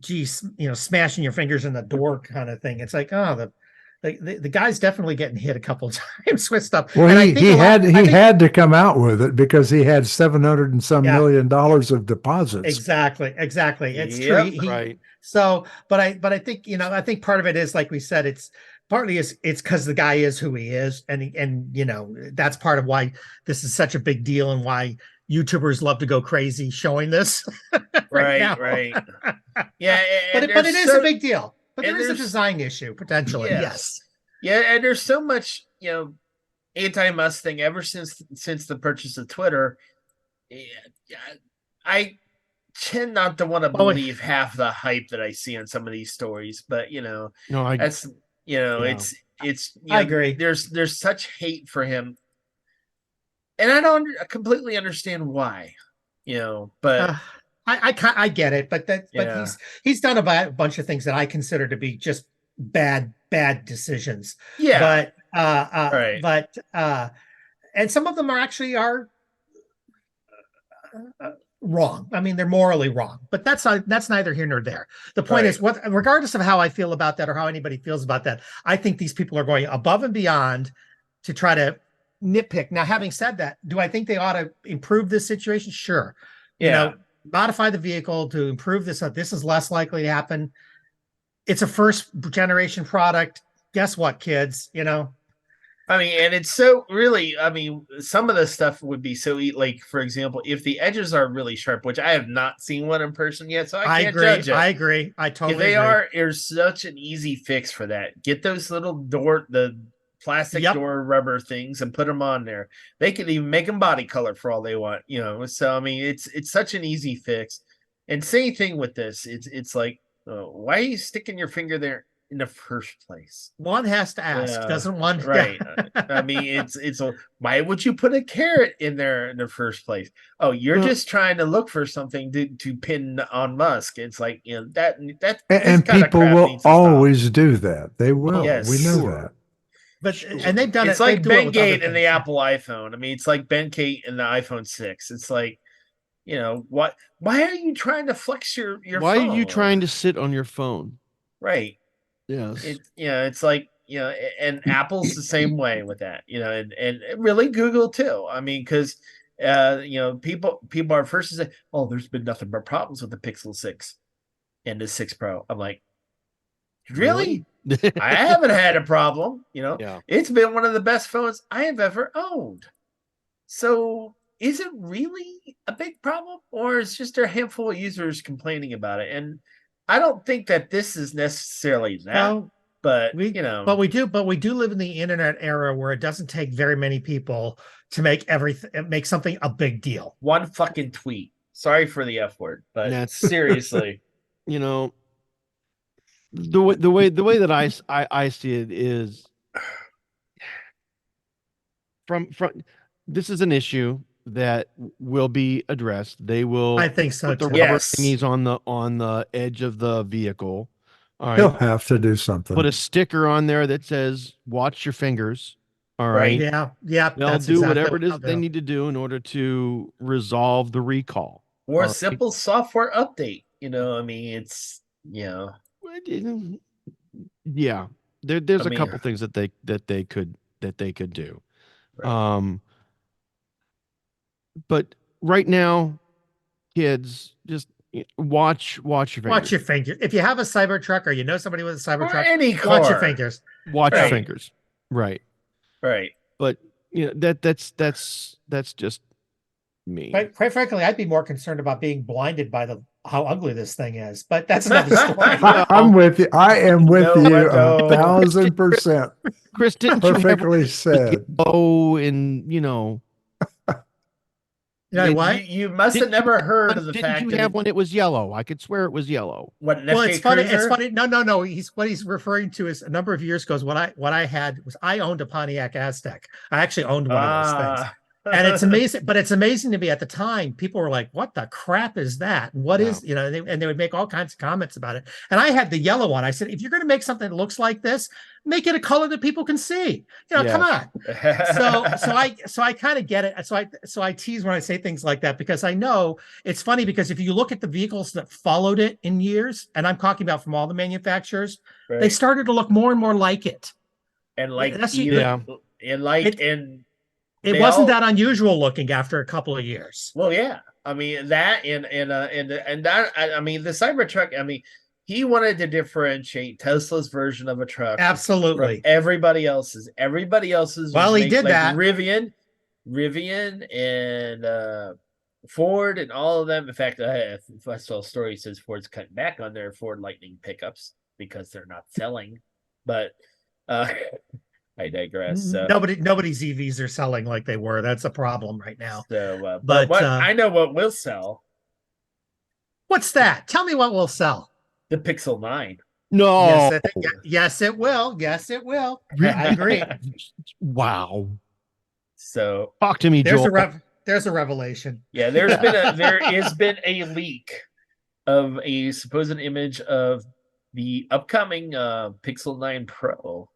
smashing your fingers in the door kind of thing. It's like, the guy's definitely getting hit a couple of times with stuff. Well, and he had to come out with it because he had $700 and some million of deposits. Exactly. It's true. Right. So, but I think, I think part of it is, like we said, it's partly it's because the guy is who he is, and you know that's part of why this is such a big deal and why YouTubers love to go crazy showing this right now. Right. Yeah, but it is a big deal. But there is a there's design issue potentially. Yes. Yeah, and there's so much, you know, anti-Musk thing ever since the purchase of Twitter. Yeah, I tend not to want to believe half the hype that I see on some of these stories, but you know, that's you know, it's I agree. There's such hate for him, and I don't completely understand why, you know, but I get it, but he's done a bunch of things that I consider to be just bad decisions. Yeah, but and some of them are wrong. I mean, they're morally wrong, but that's neither here nor there. The point is, regardless of how I feel about that or how anybody feels about that, I think these people are going above and beyond to try to nitpick. Now, having said that, do I think they ought to improve this situation? Sure. You know, modify the vehicle to improve this. This is less likely to happen. It's a first generation product. Guess what, kids? You know, I mean, and it's so really, I mean, some of the stuff would be so like, for example, if the edges are really sharp, which I have not seen one in person yet, so I can't judge it. I agree. I totally agree. Are, there's such an easy fix for that. Get those little the plastic door rubber things and put them on there. They can even make them body color for all they want, you know. So I mean, it's such an easy fix. And same thing with this. It's like, why are you sticking your finger there in the first place? One has to ask, doesn't one? Right. I mean, it's why would you put a carrot in there in the first place? Oh, you're just trying to look for something to pin on Musk. It's like, you know, that and people will always do that. They will. Yes. We know that. But and they've done it's like Ben Gate and the Apple iPhone. I mean, it's like Ben Gate and the iPhone 6. It's like, you know, why are you trying to flex your why phone? Are you trying to sit on your phone? Right. Yes. It's like, you know, and Apple's the same way with that, you know, and really Google too. I mean, because you know, people are first to say, oh, there's been nothing but problems with the Pixel 6 and the 6 Pro. I'm like, really? I haven't had a problem, you know. It's been one of the best phones I have ever owned. So is it really a big problem, or is just a handful of users complaining about it? And I don't think that this is necessarily that. No, but we do live in the internet era where it doesn't take very many people to make something a big deal. One fucking tweet. Sorry for the F word, but seriously, you know, the way that I see it is from this is an issue that will be addressed. They will, I think so, put the rubber thingies on the edge of the vehicle. All right. He'll have to do something. Put a sticker on there that says "Watch your fingers." All right. Yeah. They'll do whatever it is they need to do in order to resolve the recall. Or a simple software update. You know, I mean, it's yeah. There's a couple things that they could do. Right. But right now, kids, just watch your fingers. Watch your fingers. If you have a Cybertruck or you know somebody with a Cybertruck, any car, watch your fingers. Watch your fingers. Right. Right. But you know that's just me. Quite frankly, I'd be more concerned about being blinded by how ugly this thing is. But that's another story. I'm with you. I am with you 1,000%. Chris, didn't perfectly you said. Oh, and you know. What? You must have never heard of the fact that you have when it was yellow. I could swear it was yellow. Well, it's funny. It's funny. No. What he's referring to is a number of years ago. What I had was I owned a Pontiac Aztec. I actually owned one of those things. And it's amazing, but it's amazing to me at the time, people were like, what the crap is that? And what is, you know, and they would make all kinds of comments about it. And I had the yellow one. I said, if you're going to make something that looks like this, make it a color that people can see, you know, come on. So I kind of get it. So I tease when I say things like that, because I know it's funny, because if you look at the vehicles that followed it in years, and I'm talking about from all the manufacturers, they started to look more and more like it. And like, it wasn't that unusual looking after a couple of years. Well, yeah. I mean, that and that, I mean, the Cybertruck, I mean, he wanted to differentiate Tesla's version of a truck from Absolutely. everybody else's. Everybody else's Well, was he did like that. Rivian, and Ford, and all of them. In fact, if I saw a story, it says Ford's cutting back on their Ford Lightning pickups because they're not selling. But I digress. Nobody's EVs are selling like they were. That's a problem right now. So, But what I know what will sell, what's that? Tell me what will sell. the Pixel 9. No. Yes, it will. Yes, it will. I agree. Wow. So talk to me, Joel. There's a revelation. Yeah, there has been a leak of a supposed image of the upcoming Pixel 9 Pro,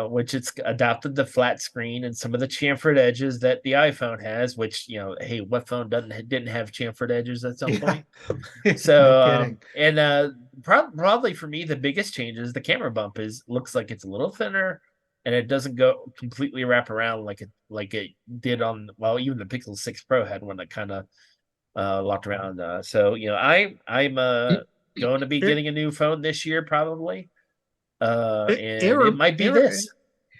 which it's adopted the flat screen and some of the chamfered edges that the iPhone has, which, hey, what phone didn't have chamfered edges at some point? So, no probably for me, the biggest change is the camera bump looks like it's a little thinner, and it doesn't go completely wrap around like it did on, well, even the Pixel 6 Pro had one that kind of locked around. So, I'm going to be getting a new phone this year probably. And it might be this.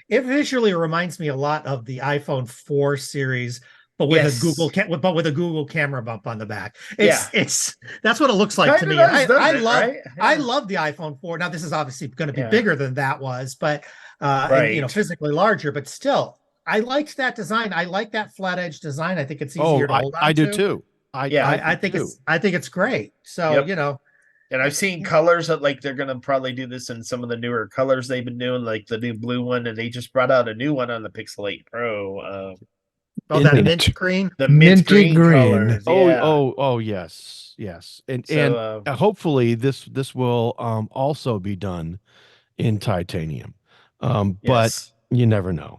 It visually reminds me a lot of the iPhone 4 series, but with a Google camera bump on the back. It's that's what it looks like to me. I love the iPhone 4. Now, this is obviously going to be bigger than that was, but and, physically larger, but still, I liked that design. I like that flat edge design. I think it's easier to hold on to. I do too. I think it's great. So, and I've seen colors that, like, they're going to probably do this in some of the newer colors they've been doing, like the new blue one, and they just brought out a new one on the Pixel 8 Pro. That mint green, the mint green colors. Oh, yes, and hopefully this will also be done in titanium, but you never know.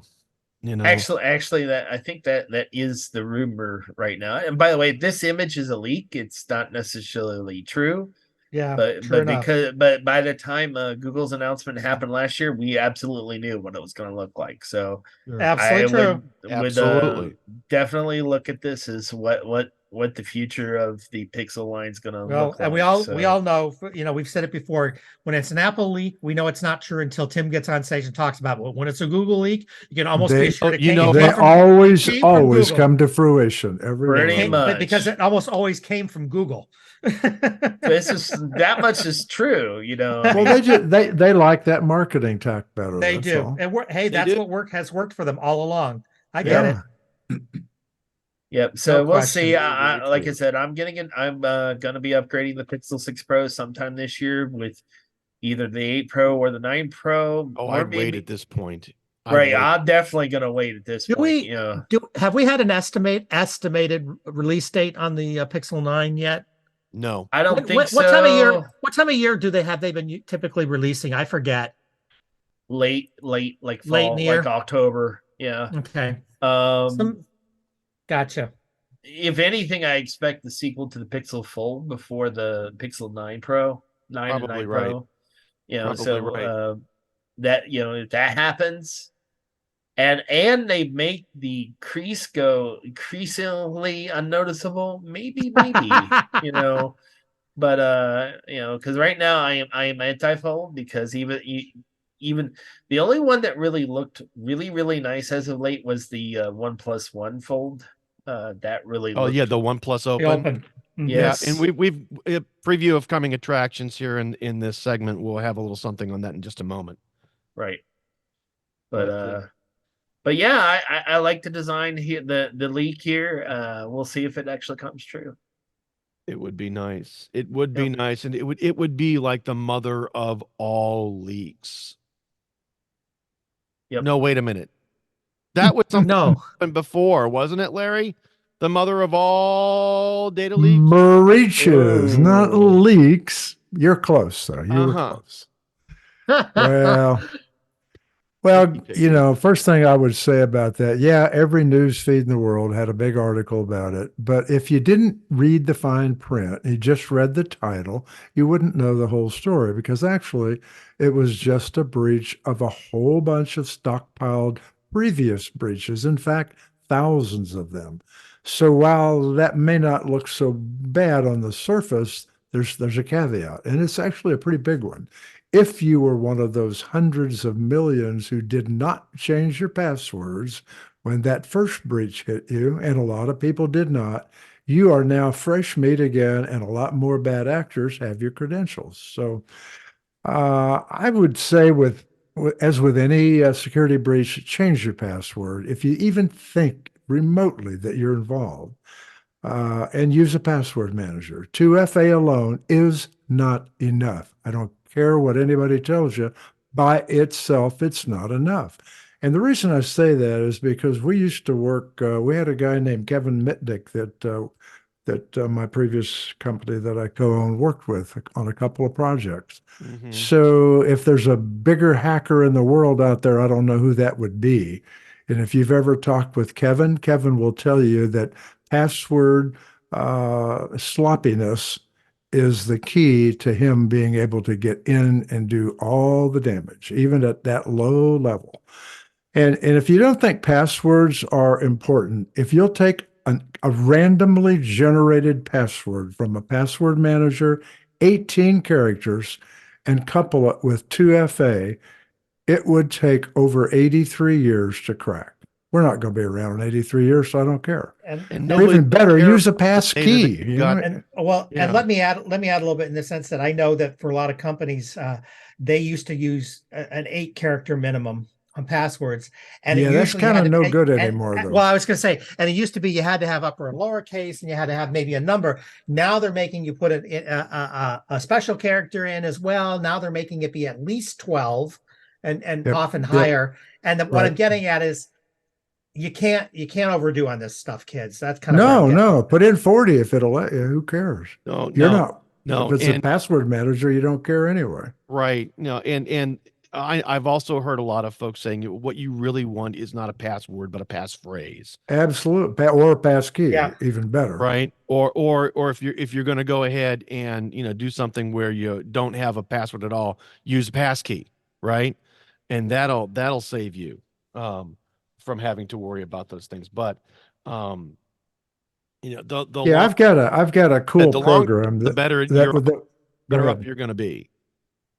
Actually, that I think that is the rumor right now. And by the way, this image is a leak. It's not necessarily true. Yeah, but by the time Google's announcement happened last year, we absolutely knew what it was going to look like. So absolutely would definitely look at this as what the future of the Pixel line is going to look like. And we all know, we've said it before, when it's an Apple leak, we know it's not true until Tim gets on stage and talks about it. When it's a Google leak, you can almost be sure they always come to fruition pretty much, because it almost always came from Google. That much is true, Well, they like that marketing tack better. They do. And that's what has worked for them all along. I get it. Yep. So we'll see. Like I said, I'm going to be upgrading the Pixel 6 Pro sometime this year with either the 8 Pro or the 9 Pro. I'd wait at this point. I'm definitely going to wait at this point. Have we had an estimated release date on the Pixel 9 yet? No, I don't think so. What time of year they've been typically releasing? I forget. Late, like fall, like October. Yeah. Okay. Gotcha. If anything, I expect the sequel to the Pixel Fold before the Pixel 9 Pro, 9 and 9 Pro. That if that happens, and they make the crease go increasingly unnoticeable, maybe, but because right now I am anti-fold, because even the only one that really looked really, really nice as of late was the OnePlus One Fold. That really the OnePlus Open. Yes. And we've a preview of coming attractions here in this segment. We'll have a little something on that in just a moment. Right. But yeah, I like the design here, the leak here. We'll see if it actually comes true. It would be nice. It would be nice, and it would be like the mother of all leaks. Yep. No, wait a minute. That was something before, wasn't it, Larry? The mother of all data leaks? Breaches, not leaks. You're close, though. You were close. Well, first thing I would say about that, every news feed in the world had a big article about it. But if you didn't read the fine print, you just read the title, you wouldn't know the whole story, because actually it was just a breach of a whole bunch of stockpiled previous breaches. In fact, thousands of them. So while that may not look so bad on the surface, there's a caveat, and it's actually a pretty big one. If you were one of those hundreds of millions who did not change your passwords when that first breach hit you, and a lot of people did not, you are now fresh meat again, and a lot more bad actors have your credentials. So I would say as with any security breach, change your password. If you even think remotely that you're involved, and use a password manager. 2FA alone is not enough. I don't care what anybody tells you. By itself, it's not enough. And the reason I say that is because we used to work, we had a guy named Kevin Mitnick that my previous company that I co-owned worked with on a couple of projects. Mhm. So if there's a bigger hacker in the world out there, I don't know who that would be. And if you've ever talked with Kevin, Kevin will tell you that password sloppiness is the key to him being able to get in and do all the damage, even at that low level. And if you don't think passwords are important, if you'll take a randomly generated password from a password manager, 18 characters, and couple it with 2FA, it would take over 83 years to crack. We're not going to be around in 83 years, so I don't care. And And Or nobody even better, cares use a about the pass data that key. you got. and well, Yeah. and let me add a little bit in the sense that I know that for a lot of companies, they used to use an 8-character minimum on passwords, and it Yeah, that's usually kind had of to no and- good and- anymore, and- though. Well, I was going to say, and it used to be you had to have upper and lowercase, and you had to have maybe a number. Now they're making you put a special character in as well. Now they're making it be at least 12, and Yep, often yep, higher. And what I'm right. getting at is you can't overdo on this stuff, kids. That's kind of where I'm No, getting. no, put in 40 if it'll let you. Who cares? No, You're no, not. no. If it's a And password manager, you don't care anyway. right. No, and I've also heard a lot of folks saying what you really want is not a password, but a passphrase. Absolute, or a pass key, Yeah. even better. Right. Or if you're going to go ahead and, do something where you don't have a password at all, use a pass key, right? And that'll save you from having to worry about those things. But the Yeah, long I've got a cool the longer program the better that you're with the, go better up ahead. you're going to be.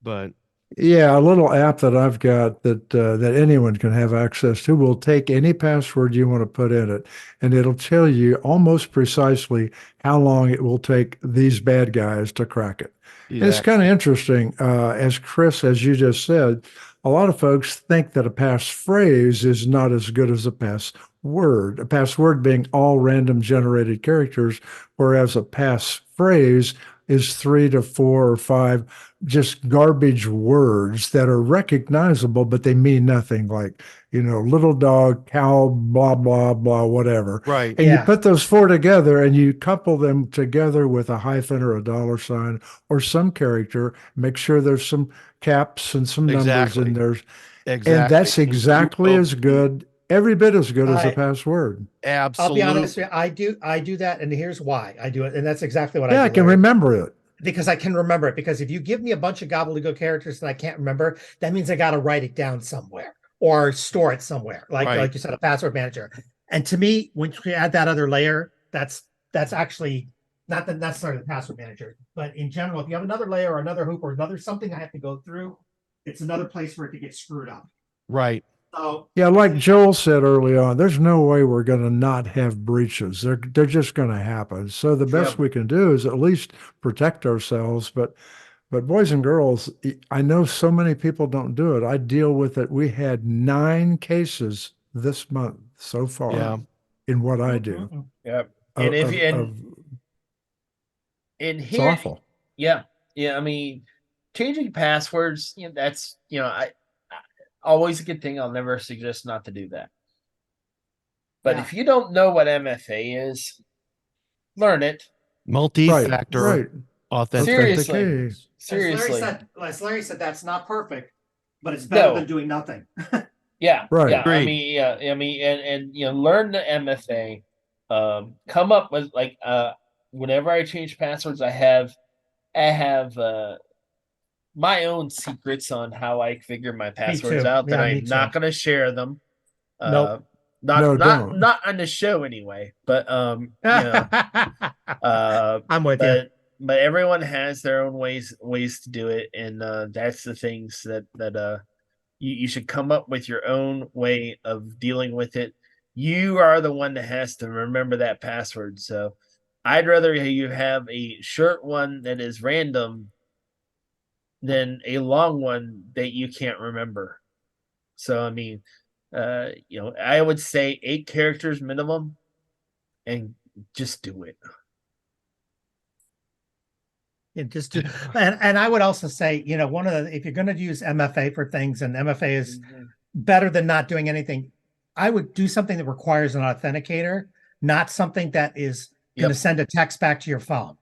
But Yeah, a little app that I've got that anyone can have access to will take any password you want to put in it, and it'll tell you almost precisely how long it will take these bad guys to crack it. And it's yeah, kind of interesting, as Chris, as you just said, a lot of folks think that a passphrase is not as good as a password. A password being all random generated characters, whereas a passphrase is 3 to 4 or 5 just garbage words that are recognizable, but they mean nothing, like, little dog, cow, blah, blah, blah, whatever. right. And you Yeah. put those 4 together and you couple them together with a hyphen or a dollar sign or some character, make sure there's some caps and some numbers in Exactly. there. Exactly. And that's And you exactly will as be good, every bit as good as a I password. I'll be honest with absolutely. you, I do that, and here's why I do it, and that's exactly what I Yeah, do, I can Larry. remember it. Because I can remember it. Because if you give me a bunch of gobbledygook characters that I can't remember, that means I got to write it down somewhere or store it somewhere, like Right. you said, a password manager. And to me, when you add that other layer, that's actually not necessarily the password manager, but in general, if you have another layer or another hoop or another something I have to go through, it's another place for it to get screwed up. Right. So Yeah, like Joel said early on, there's no way we're going to not have breaches. They're just going to happen. So the best we can do is at least protect ourselves. But boys and girls, I know so many people don't do it. I deal with it. We had 9 cases this month so far Yeah. in what I do. Yeah. And if you Of and it's here, awful. yeah, I mean, changing passwords, that's always a good thing. I'll never suggest not to do that. But yeah. if you don't know what MFA is, learn it. Multi-factor Right. authentication. Seriously. Seriously, as Larry said, that's not perfect, but it's better than doing nothing. Yeah. Right. Yeah. Agreed. I mean, and learn the MFA. Come up with whenever I change passwords, I have my own secrets on how I figure my passwords too. out that Yeah, me I'm not too. going to share them. Nope. No, don't. Not on the show anyway, but I'm with you. but but everyone has their own ways to do it, and that's the things that you should come up with your own way of dealing with it. You are the one that has to remember that password. So I'd rather you have a short one that is random than a long one that you can't remember. So I mean, I would say 8 characters minimum, and just do it. Just do, and I would also say, one of the, if you're going to use MFA for things, and MFA is better than not doing anything, I would do something that requires an authenticator, not something that is going to send a text back to your phone.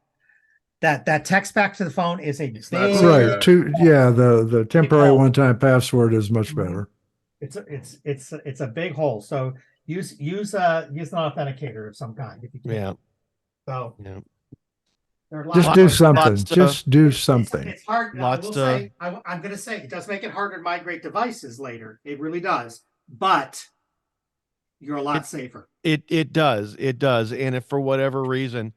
That text back to the phone is a big, right. The temporary one-time password is much better. It's a big hole. So use an authenticator of some kind if you can. Yeah. So just do something. Just do something. It's hard. I'm going to say it does make it harder to migrate devices later. It really does. But you're a lot safer. It does. And if for whatever reason,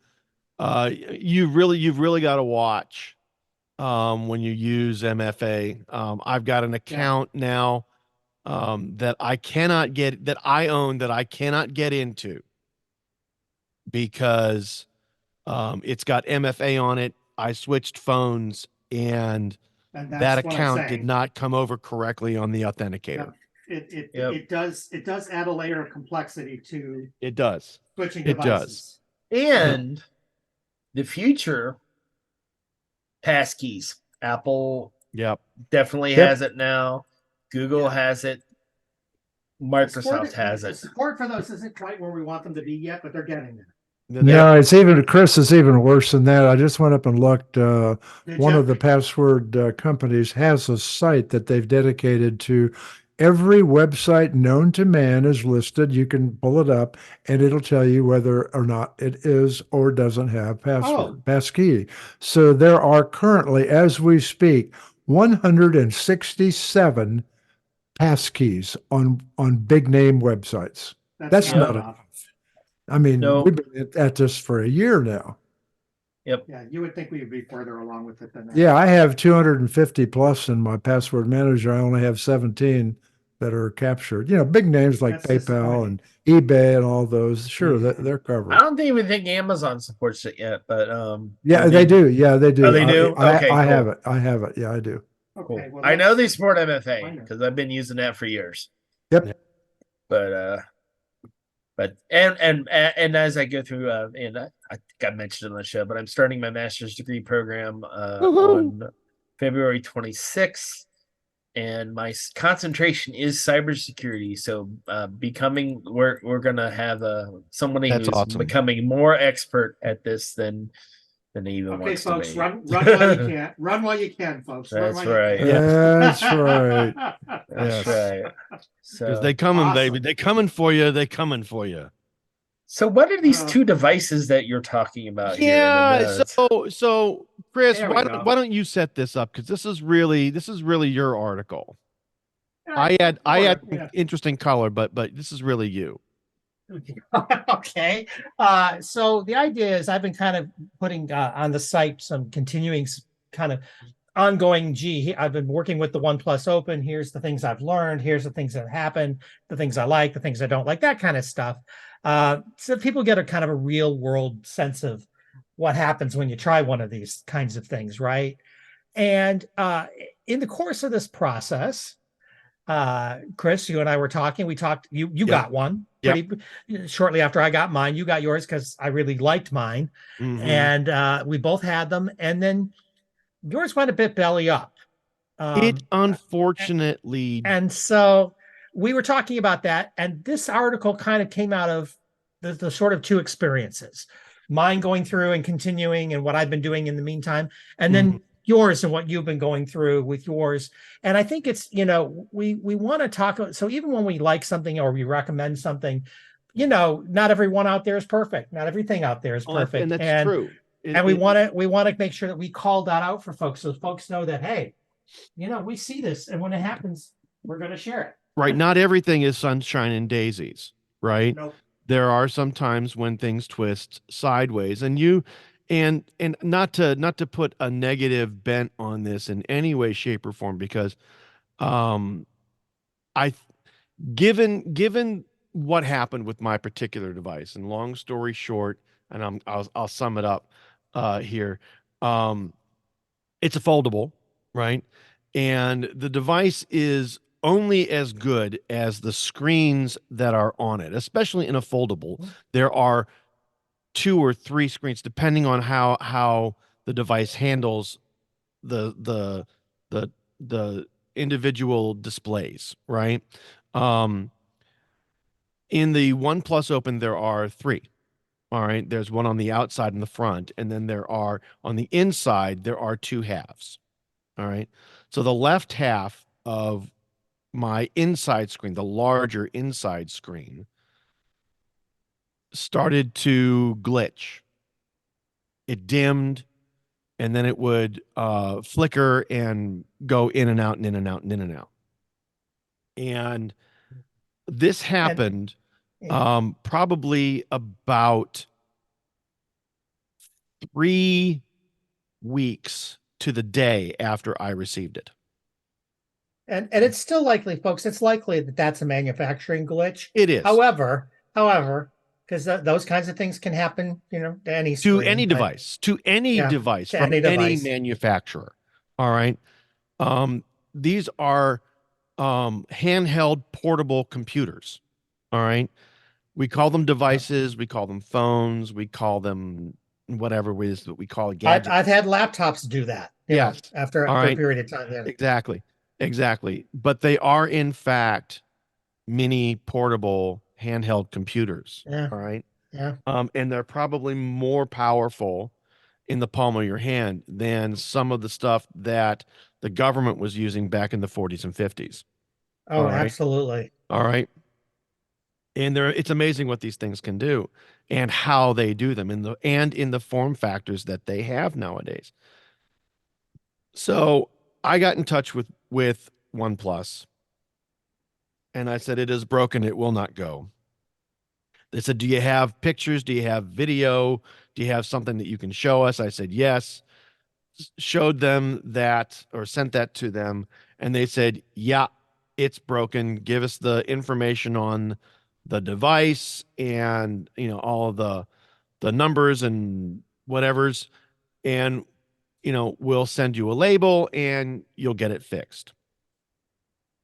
you've really got to watch when you use MFA. I've got an account now that I cannot get, that I own, that I cannot get into because it's got MFA on it. I switched phones, and that account did not come over correctly on the authenticator. It does add a layer of complexity to switching devices. It does. And the future passkeys. Apple definitely has it now. Google has it. Microsoft has it. The support for those isn't quite where we want them to be yet, but they're getting there. No, Chris, is even worse than that. I just went up and looked. One of the password companies has a site that they've dedicated to every website known to man is listed. You can pull it up and it'll tell you whether or not it is or doesn't have passkey. So there are currently, as we speak, 167 passkeys on big name websites. That's not enough. I mean, we've been at this for a year now. Yep. Yeah, you would think we would be further along with it than that. Yeah, I have 250 plus in my password manager. I only have 17 that are captured. Big names like PayPal and eBay and all those. Sure, they're covered. I don't even think Amazon supports it yet, but they do. Yeah, they do. Oh, they do. Okay, I have it. Yeah, I do. Okay, well, I know they support MFA because I've been using that for years. Yep. But as I go through, and I think I mentioned it on the show, but I'm starting my master's degree program on February 26th, and my concentration is cybersecurity. So, we're gonna have somebody who's becoming more expert at this than he even wants folks, to be. run while you can. Run while you can, folks. That's right. That's right. That's right. So they coming, baby. They coming for you. They coming for you. So what are these 2 devices that you're talking about? Yeah. So Chris, why don't you set this up? Because this is really your article. I had interesting color, but this is really you. Okay. So the idea is I've been kind of putting on the site some continuing kind of ongoing, I've been working with the OnePlus Open. Here's the things I've learned. Here's the things that have happened, the things I like, the things I don't like, that kind of stuff. So people get a kind of a real world sense of what happens when you try one of these kinds of things, right? And in the course of this process, Chris, you and I were talking. We talked. You got one pretty shortly after I got mine. You got yours because I really liked mine, and we both had them. And then yours went a bit belly up. It unfortunately, and so we were talking about that. And this article kind of came out of the sort of 2 experiences: mine going through and continuing, and what I've been doing in the meantime, and then yours and what you've been going through with yours. And I think it's, we want to talk. So even when we like something or we recommend something, not everyone out there is perfect. Not everything out there is perfect. And that's true. And we want to make sure that we call that out for folks, so folks know that, hey, we see this, and when it happens, we're going to share it. Right. Not everything is sunshine and daisies, right? Nope. There are some times when things twist sideways, and you And not to put a negative bent on this in any way, shape, or form, because um I given what happened with my particular device, and long story short, and I'll sum it up here. Um, it's a foldable, right? And the device is only as good as the screens that are on it, especially in a foldable. There are two or three screens, depending on how the device handles the the the the individual displays, right? Um, in the OnePlus Open, there are three. All right. There's one on the outside and the front, and then there are on the inside, there are two halves. All right. So the left half of my inside screen, the larger inside screen, started to glitch. It dimmed, and then it would flicker and go in and out and in and out and in and out. And this And happened yeah. probably about 3 weeks to the day after I received it. And it's still likely, folks, it's likely that that's a manufacturing glitch. It is However, because those kinds of things can happen, to any to screen. any device, to any Yeah, device to from any any device. manufacturer. All right. These are handheld portable computers. All right. We call them devices, we call them phones, we call them whatever it is that we call a gadget. I've had laptops do that, Yes. after All a right. period of time. Yeah. Exactly. Exactly. But they are in fact mini portable handheld computers. Yeah. All right. Yeah. And they're probably more powerful in the palm of your hand than some of the stuff that the government was using back in the 40s and 50s. All Oh, right. absolutely. All right. And it's amazing what these things can do and how they do them in the form factors that they have nowadays. So I got in touch with OnePlus and I said, it is broken, it will not go. They said, do you have pictures? Do you have video? Do you have something that you can show us? I said, yes. Showed them that or sent that to them. And they said, yeah, it's broken. Give us the information on the device and, all of the numbers and whatever's. And, we'll send you a label and you'll get it fixed.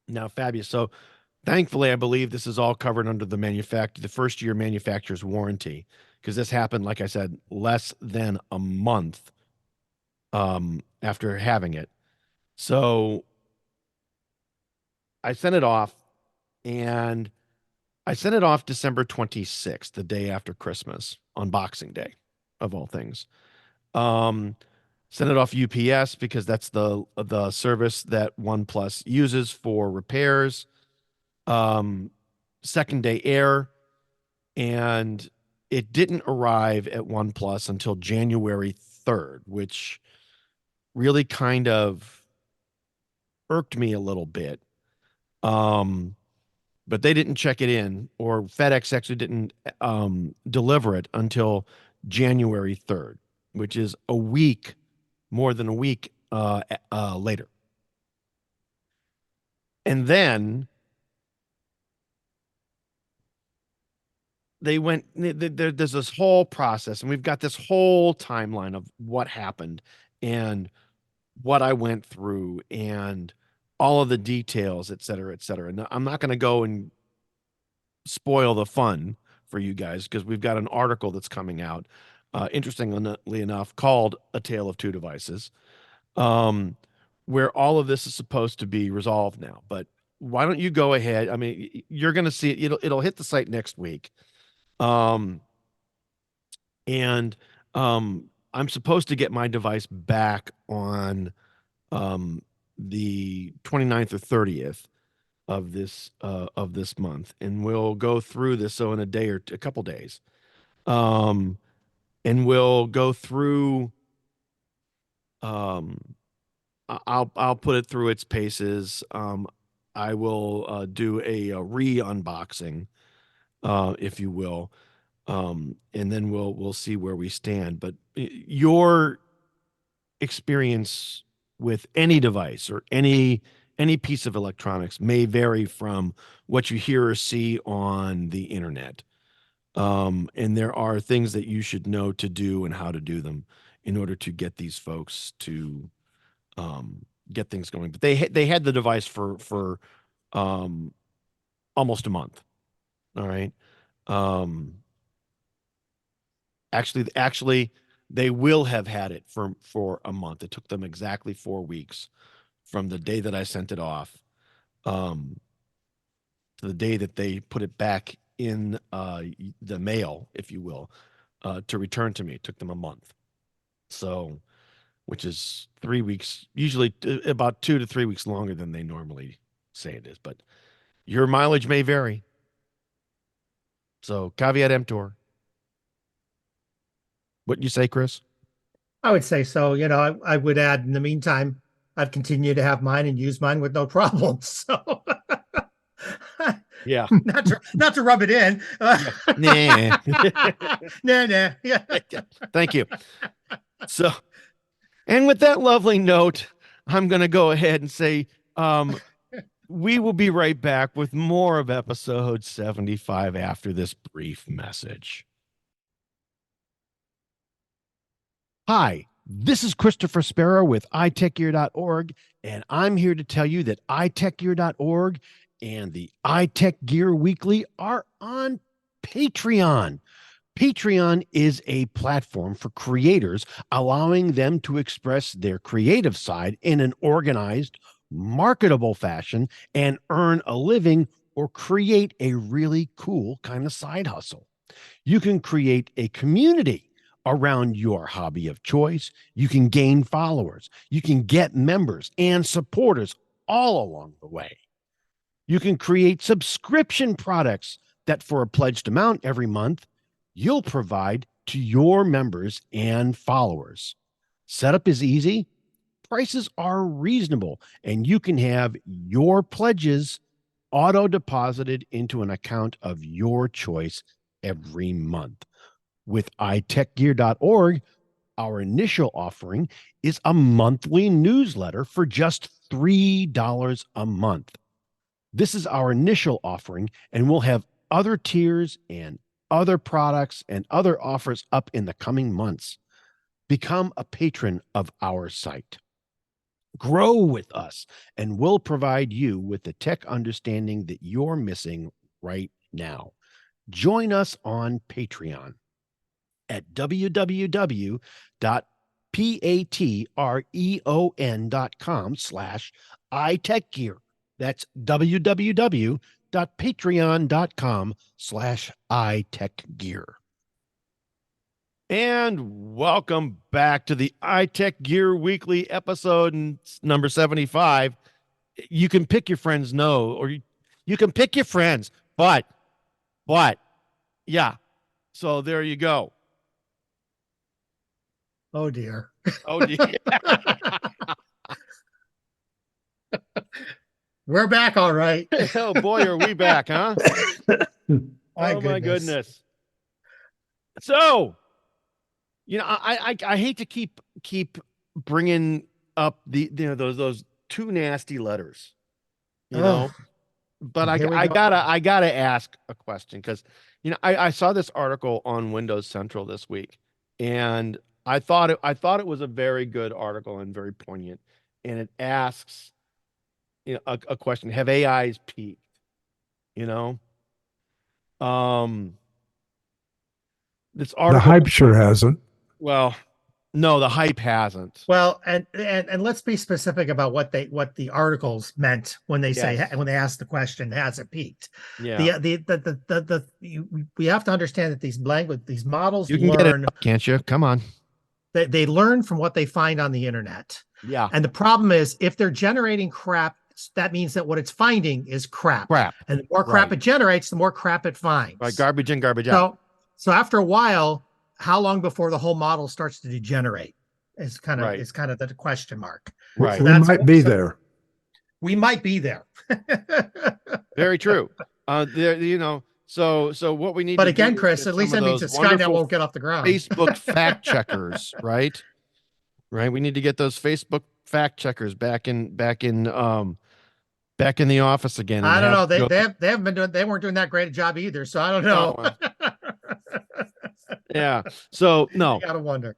Now, fabulous. So thankfully, I believe this is all covered under the first year manufacturer's warranty, because this happened, like I said, less than a month after having it. So I sent it off, and I sent it off December 26th, the day after Christmas, on Boxing Day, of all things. Um, Sent it off UPS because that's the service that OnePlus uses for repairs. Second day air, and it didn't arrive at OnePlus until January 3rd, which really kind of irked me a little bit. But they didn't check it in, or FedEx actually didn't deliver it until January 3rd, which is more than a week later. And then there's this whole process, and we've got this whole timeline of what happened and what I went through and all of the details, et cetera, et cetera. And I'm not going to go and spoil the fun for you guys, because we've got an article that's coming out, interestingly enough, called A Tale of Two Devices, where all of this is supposed to be resolved now. But why don't you go ahead? I mean, you're going to see it. It'll hit the site next week. Um, and I'm supposed to get my device back on the 29th or 30th of this month, and we'll go through this. So in a couple days, and we'll go through. I'll put it through its paces. I will do a re-unboxing, if you will. And then we'll see where we stand. But your experience with any device or any piece of electronics may vary from what you hear or see on the internet. And there are things that you should know to do and how to do them in order to get these folks to get things going. But they had the device for almost a month. All right. Actually, they will have had it for a month. It took them exactly 4 weeks from the day that I sent it off, to the day that they put it back in the mail, if you will, to return to me. It took them a month. So, which is 3 weeks, usually about 2 to 3 weeks longer than they normally say it is. But your mileage may vary. So, caveat emptor. What you say, Chris? I would say so. I would add, in the meantime, I've continued to have mine and use mine with no problems. So Yeah. not to rub it in. Nah. Nah. Yeah. Thank you. So, and with that lovely note, I'm going to go ahead and say, we will be right back with more of episode 75 after this brief message. Hi, this is Christopher Spera with iTechGear.org, and I'm here to tell you that iTechGear.org and the iTechGear Weekly are on Patreon. Patreon is a platform for creators, allowing them to express their creative side in an organized, marketable fashion and earn a living or create a really cool kind of side hustle. You can create a community around your hobby of choice. You can gain followers. You can get members and supporters all along the way. You can create subscription products that, for a pledged amount every month, you'll provide to your members and followers. Setup is easy. Prices are reasonable, and you can have your pledges auto deposited into an account of your choice every month. With iTechGear.org, our initial offering is a monthly newsletter for just $3 a month. This is our initial offering, and we'll have other tiers and other products and other offers up in the coming months. Become a patron of our site. Grow with us, and we'll provide you with the tech understanding that you're missing right now. Join us on Patreon at www.patreon.com/iTechGear. That's www.patreon.com/iTechGear. And welcome back to the iTechGear Weekly episode number 75. You can pick your friends, or you can pick your friends, but yeah. So there you go. Oh dear. Oh dear. We're back, all right. Oh boy, are we back, huh? My goodness. So, I hate to keep bringing up those two nasty letters, but I gotta ask a question, because I saw this article on Windows Central this week, and I thought it was a very good article and very poignant, and it asks a question: have AIs peaked? This article, the hype sure hasn't. Well, no, the hype hasn't. Well, and let's be specific about what the articles meant when they say, when they ask the question, has it peaked? Yeah. We have to understand that these models, you can get it, can't you? Come on. They learn from what they find on the internet. Yeah. And the problem is, if they're generating crap, that means that what it's finding is crap. And the more crap it generates, the more crap it finds. Right. Garbage in, garbage out. So after a while, how long before the whole model starts to degenerate is kind of the question mark. Right. So we might be there. We might be there. Very true. So what we need But to again, do is Chris, get at some least of that means those that Skynet wonderful won't get off the ground. Facebook fact checkers, right? Right. We need to get those Facebook fact checkers back in the office again and I don't have know. them go, They haven't been doing, they weren't doing that great a job either. So I don't oh, know. yeah. So You no, gotta wonder.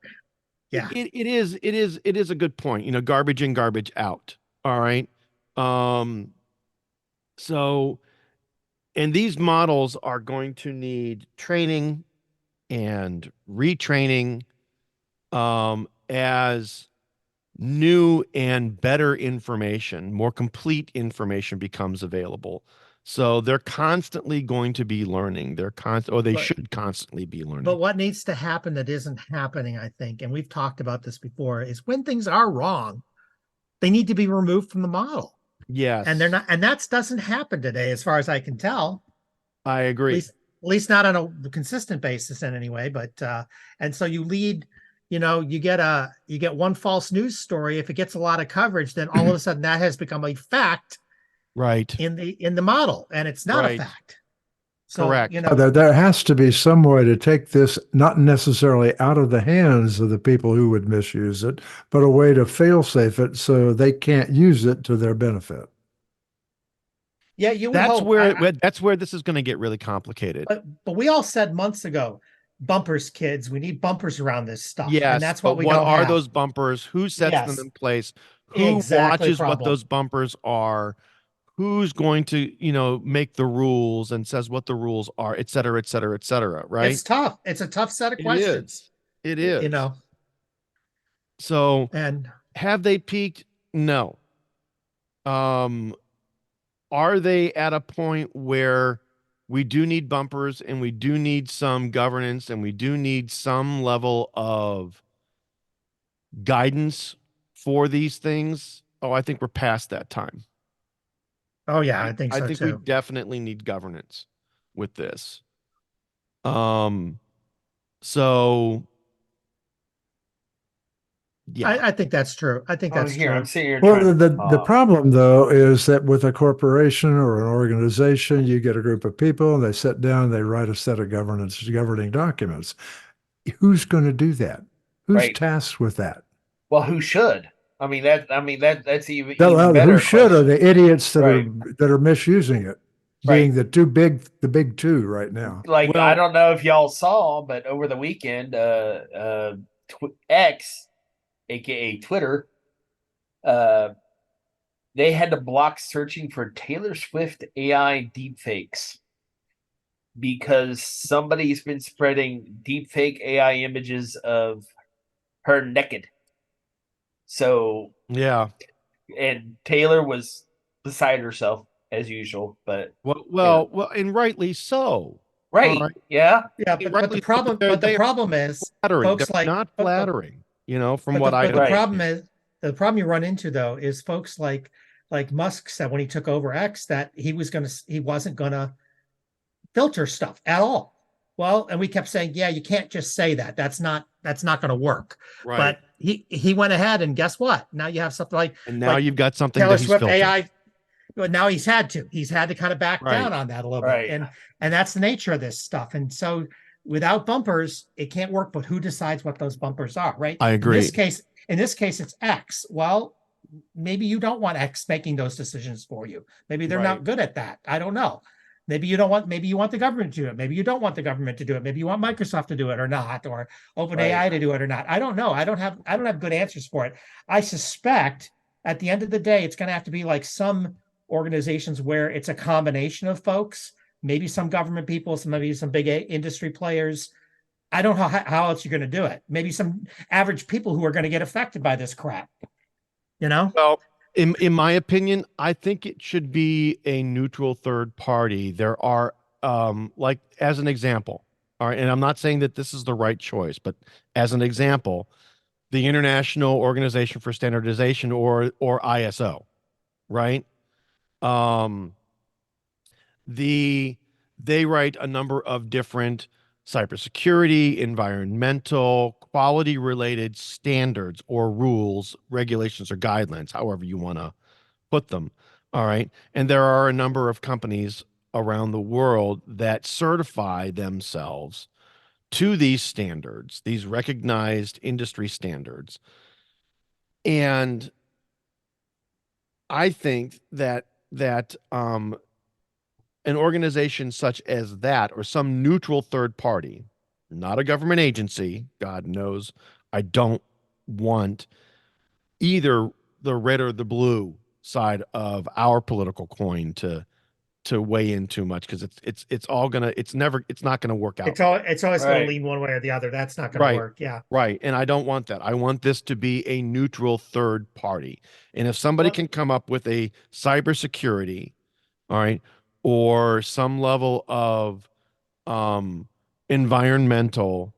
Yeah. it is a good point. You know, garbage in, garbage out. All right. Um, so and these models are going to need training and retraining as new and better information, more complete information becomes available. So they're constantly going to be learning. Or they But should constantly be learning. But what needs to happen that isn't happening, I think, and we've talked about this before, is when things are wrong, they need to be removed from the model. Yes. And they're not, and that doesn't happen today, as far as I can tell. I agree. At least not on a consistent basis in any way. But and so you lead, you get one false news story. If it gets a lot of coverage, then all of a sudden that has become a fact Right. in the model, and it's not a Right. fact. So, Correct. There has to be some way to take this not necessarily out of the hands of the people who would misuse it, but a way to fail-safe it so they can't use it to their benefit. yeah, you would That's hope. that's where this is going to get really complicated. But we all said months ago, bumpers, kids. We need bumpers around this stuff. Yes, And that's what we what don't are have. those bumpers? Who sets them Yes. in place? Who Exactly watches what problem. those bumpers are? Who's going to, make the rules and says what the rules are, et cetera, et cetera, et cetera, right? It's tough. It's a tough set of It questions. It is. So And have they peaked? No. Are they at a point where we do need bumpers and we do need some governance and we do need some level of guidance for these things? Oh, I think we're past that time. oh yeah, I think so we too. definitely need governance with this. So yeah, I think that's true. I think that's true. I'm sitting here. Well, the problem, though, is that with a corporation or an organization, you get a group of people and they sit down, they write a set of governing documents. Who's going to do that? Who's tasked with that? Well, who should? That's even Well, better. Who should question. are the idiots that Right. are misusing it, being the big two right now. Like, I don't know if y'all saw, but over the weekend, X, aka Twitter, they had to block searching for Taylor Swift AI deepfakes because somebody's been spreading deepfake AI images of her naked. So yeah, and Taylor was beside herself as usual, but well, and rightly so. Right. Yeah. But the problem is folks they're not flattering, from but what I the problem is the problem you run into though is folks like Musk said when he took over X that he wasn't gonna filter stuff at all. Well, and we kept saying, yeah, you can't just say that. That's not gonna work. Right. But he went ahead and guess what? Now you have something and now you've got something Taylor that Swift filtered. AI. But now he's had to kind of back down on that a little bit. And that's the nature of this stuff. And so without bumpers, it can't work. But who decides what those bumpers are, right? I agree. In this case, it's X. Well, maybe you don't want X making those decisions for you. Maybe they're not good at that. I don't know. Maybe you want the government to do it. Maybe you don't want the government to do it. Maybe you want Microsoft to do it or not, or OpenAI to do it or not. I don't know. I don't have good answers for it. I suspect at the end of the day, it's going to have to be like some organizations where it's a combination of folks, maybe some government people, maybe some big industry players. I don't know how else you're going to do it. Maybe some average people who are going to get affected by this crap. Well, in my opinion, I think it should be a neutral third party. There are, like as an example, all right, and I'm not saying that this is the right choice, but as an example, the International Organization for Standardization or ISO, right? They write a number of different cybersecurity, environmental, quality related standards or rules, regulations, or guidelines, however you want to put them. All right. And there are a number of companies around the world that certify themselves to these standards, these recognized industry standards. And I think that an organization such as that, or some neutral third party, not a government agency, God knows I don't want either the red or the blue side of our political coin to weigh in too much, because it's all gonna it's not gonna work out. It's always going Right. to lean one way or the other. That's not going to Right. work. Yeah. Right. And I don't want that. I want this to be a neutral third party. And if somebody Well- can come up with a cybersecurity, all right, or some level of environmental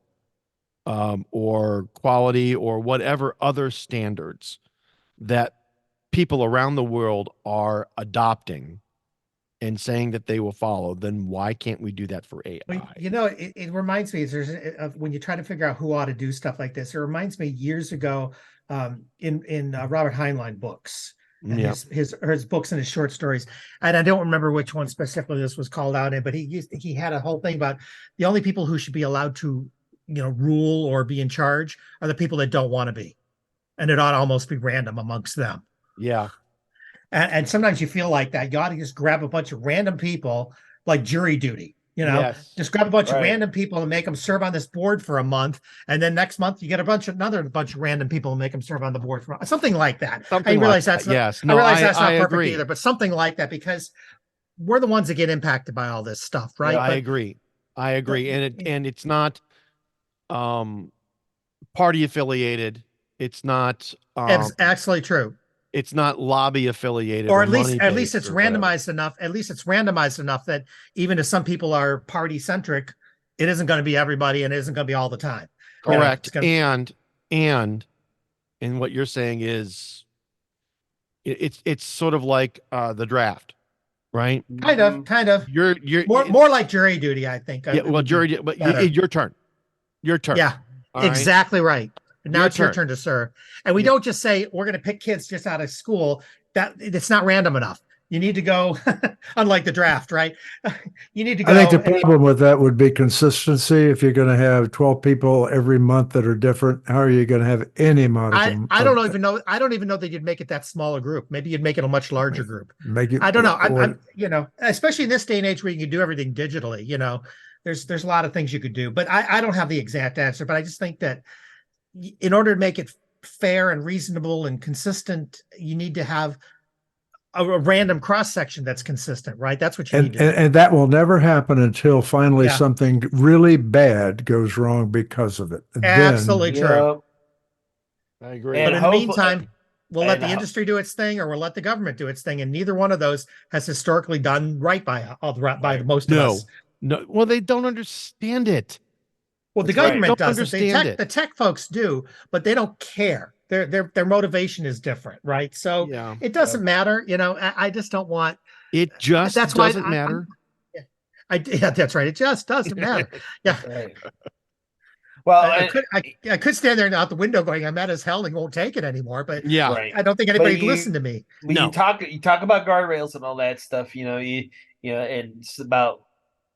or quality or whatever other standards that people around the world are adopting and saying that they will follow, then why can't we do that for AI? Well, it reminds me, of when you try to figure out who ought to do stuff like this. It reminds me years ago, in Robert Heinlein books and Yeah. his books and his short stories. And I don't remember which one specifically this was called out in, but he had a whole thing about the only people who should be allowed to, rule or be in charge are the people that don't want to be, and it ought to almost be random amongst them. Yeah. And sometimes you feel like that. You ought to just grab a bunch of random people, like jury duty, Yes. just grab a bunch of Right. random people and make them serve on this board for a month. And then next month you get another bunch of random people and make them serve on the board for something like that. Something I realize like that's that. not, Yes. I No, realize that's not I perfect agree. either, but something like that, because we're the ones that get impacted by all this stuff, right? Yeah, I But agree. I agree. And it's not party affiliated. It's not it's absolutely true. it's not lobby affiliated Or or at least money at least based it's or whatever. randomized enough. At least it's randomized enough that even if some people are party centric, it isn't going to be everybody and it isn't going to be all the time. Correct. It's gonna, And what you're saying is it's sort of like the draft, right? kind of You're more like jury duty, I think. yeah, well, jury, but your turn. Your turn. Yeah, All right? exactly right. Now Your it's your turn. turn to serve. And we Yeah. don't just say we're going to pick kids just out of school. That it's not random enough. You need to go, unlike the draft, right? You need to go. I think the problem with that would be consistency. If you're going to have 12 people every month that are different, how are you going to have any modicum? I don't even know. I don't even know that you'd make it that small a group. Maybe you'd make it a much larger group. Make it, I don't know. or- I'm especially in this day and age where you can do everything digitally, there's a lot of things you could do, but I don't have the exact answer, but I just think that in order to make it fair and reasonable and consistent, you need to have a random cross section that's consistent, right? That's what you need to do. and that will never happen until finally Yeah. something really bad goes wrong because of it. And Absolutely then, true. I agree. And But in the hopefully- meantime, we'll let and the ho- industry do its thing, or we'll let the government do its thing, and neither one of those has historically done right by most of No. us. No. Well, they don't understand it. Well, the That's right. government Don't doesn't. understand it. The tech folks do, but they don't care. Their motivation is different, right? So Yeah. it doesn't matter. I just don't want. It just That's why doesn't matter. Yeah, that's right. It just doesn't matter. Yeah. Right. Well, I could stand there out the window going, I'm mad as hell and won't take it anymore. But Yeah. right. I don't think anybody would listen to me. When No. you talk about guardrails and all that stuff, and it's about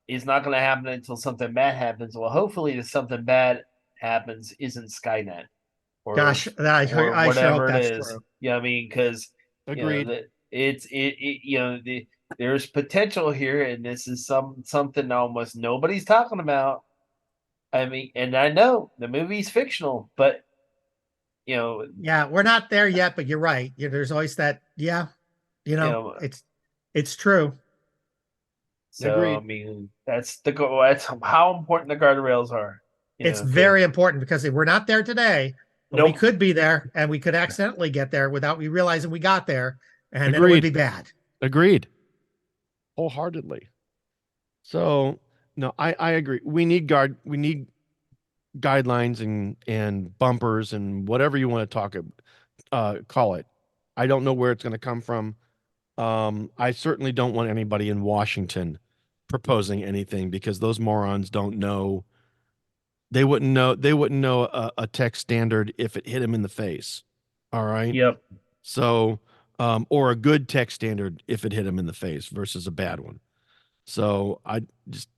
it's not going to happen until something bad happens. Well, hopefully, if something bad happens, isn't Skynet or Gosh, I sure whatever hope it that's is. true. Yeah, I mean, because Agreed. there's potential here, and this is something almost nobody's talking about. I mean, and I know the movie's fictional, but Yeah, we're not there yet, but you're right. There's always that. Yeah, it's true. So Agreed. I mean, that's how important the guardrails are. It's very important, because if we're not there today, but we could be there, and we could accidentally get there without we realizing we got there, and then it would be bad. Agreed. Wholeheartedly. So no, I agree. We need guidelines and bumpers and whatever you want to call it. I don't know where it's going to come from. I certainly don't want anybody in Washington proposing anything, because those morons don't know. They wouldn't know a tech standard if it hit them in the face. All right. Yep. So, or a good tech standard if it hit them in the face versus a bad one. So I just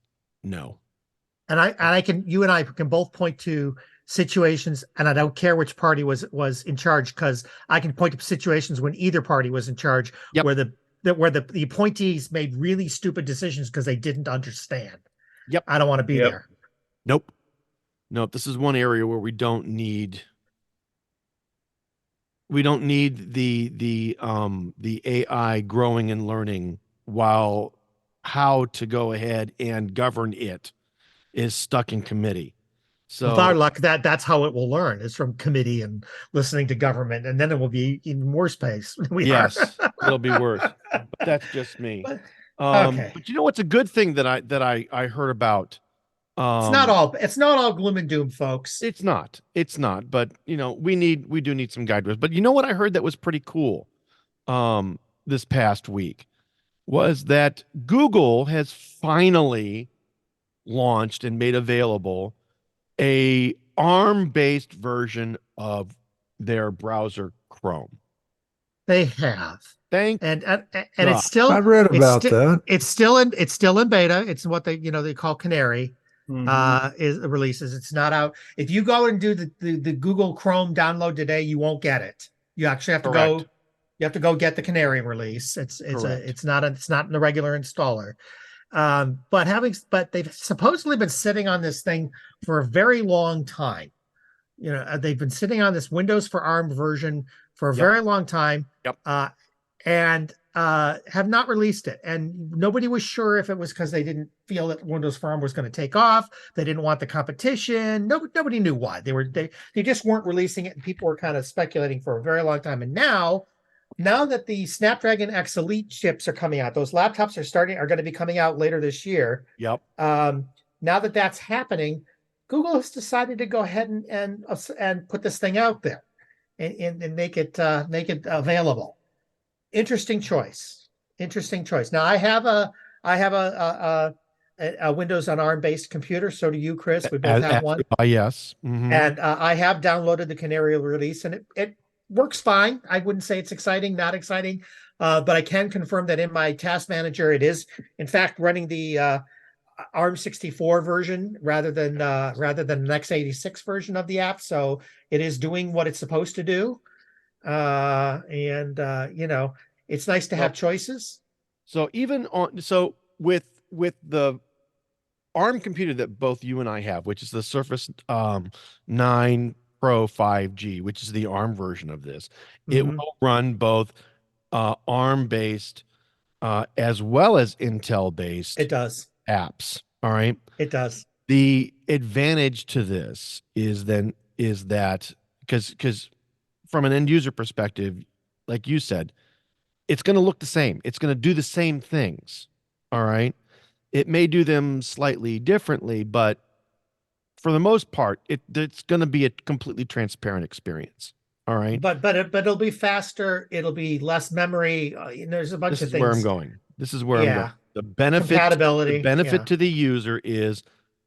no. You and I can both point to situations, and I don't care which party was in charge, because I can point to situations when either party was in charge Yep. where the appointees made really stupid decisions because they didn't understand. Yep. I don't want to be there. Nope. Nope. This is one area where we don't need the AI growing and learning, while how to go ahead and govern it is stuck in committee. With our So luck, that's how it will learn, is from committee and listening to government, and then it will be even worse pace than we are. yes, it'll be worse. But that's just me. Okay. But you know what's a good thing that I heard about? It's not all gloom and doom, folks. It's not. It's not. But you know, we do need some guide rails. But you know what I heard that was pretty cool this past week was that Google has finally launched and made available a ARM-based version of their browser Chrome. They have. Thank and God. it's still I read about that. It's still in beta. It's what they call Canary. Is releases. It's not out. If you go and do the Google Chrome download today, you won't get it. You actually have to Correct. go get the Canary release. It's not in the regular installer. But they've supposedly been sitting on this thing for a very long time. They've been sitting on this Windows for ARM version for a very long time. Yep. And have not released it. And nobody was sure if it was because they didn't feel that Windows for ARM was going to take off. They didn't want the competition. Nobody knew why. They just weren't releasing it, and people were kind of speculating for a very long time. And now that the Snapdragon X Elite chips are coming out, those laptops are going to be coming out later this year. Yep. Now that that's happening, Google has decided to go ahead and put this thing out there and make it available. Interesting choice. Now I have a Windows on ARM based computer. So do you, Chris. We both have one. Yes. Mm-hmm. And I have downloaded the Canary release, and it works fine. I wouldn't say it's exciting, not exciting, but I can confirm that in my task manager, it is in fact running the ARM64 version rather than the x86 version of the app. So it is doing what it's supposed to do. It's nice to have choices. So with the ARM computer that both you and I have, which is the Surface 9 Pro 5G, which is the ARM version of this, it will run both ARM based as well as Intel based. It does. Apps. All right. It does. The advantage to this is that because from an end user perspective, like you said, it's going to look the same. It's going to do the same things. All right. It may do them slightly differently, but for the most part, it's going to be a completely transparent experience. All right. But it'll be faster. It'll be less memory. There's a bunch of things. This is where I'm going. I'm going. The Compatibility. benefit to the user is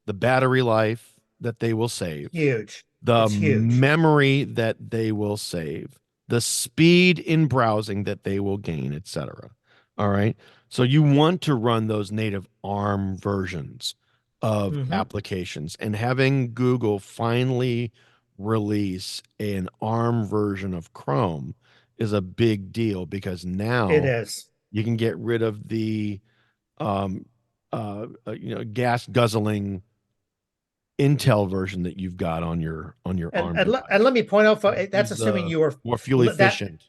the battery life that they will save. Huge. The memory that they will save, the speed in browsing that they will gain, etc. All right. So you want to run those native ARM versions of applications, and having Google finally release an ARM version of Chrome is a big deal, because now it is. You can get rid of the gas guzzling Intel version that you've got on your ARM. And let me point out, that's assuming you are more fuel efficient.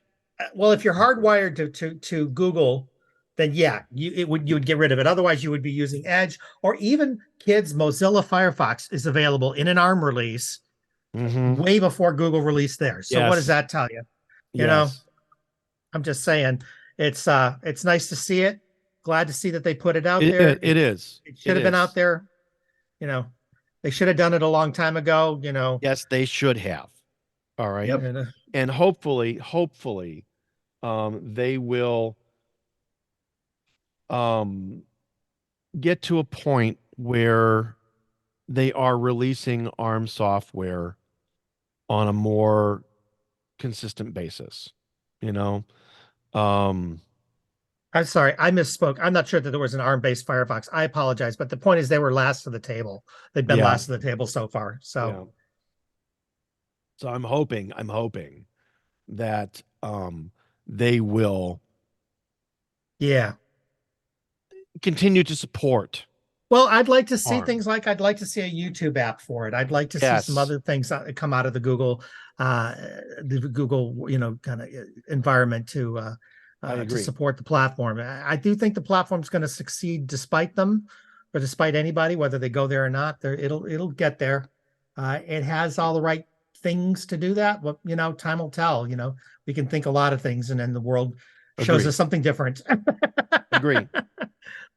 Well, if you're hardwired to Google, then yeah, you would get rid of it. Otherwise, you would be using Edge, or even kids. Mozilla Firefox is available in an ARM release way before Google released theirs. So what does that tell you? You know, I'm just saying it's nice to see it. Glad to see that they put it out there. It is. It should have been out there. They should have done it a long time ago. Yes, they should have. All right. Yep. And hopefully, they will get to a point where they are releasing ARM software on a more consistent basis. I I'm sorry, I misspoke. I'm not sure that there was an ARM-based Firefox. I apologize, but the point is they were last to the table. They've been Yeah, last to the table so far. So yeah. So I'm hoping that they will yeah. continue to support Well, I'd like to see ARM. things like I'd like to see a YouTube app for it. I'd like to see some Yes, other things come out of uh, the Google, kind of environment I to agree. support the platform. I do think the platform's going to succeed despite them, or despite anybody, whether they go there or not. It'll get there. It has all the right things to do that. Well, time will tell. We can think a lot of things, and then the world shows Agree. us something different. Agree.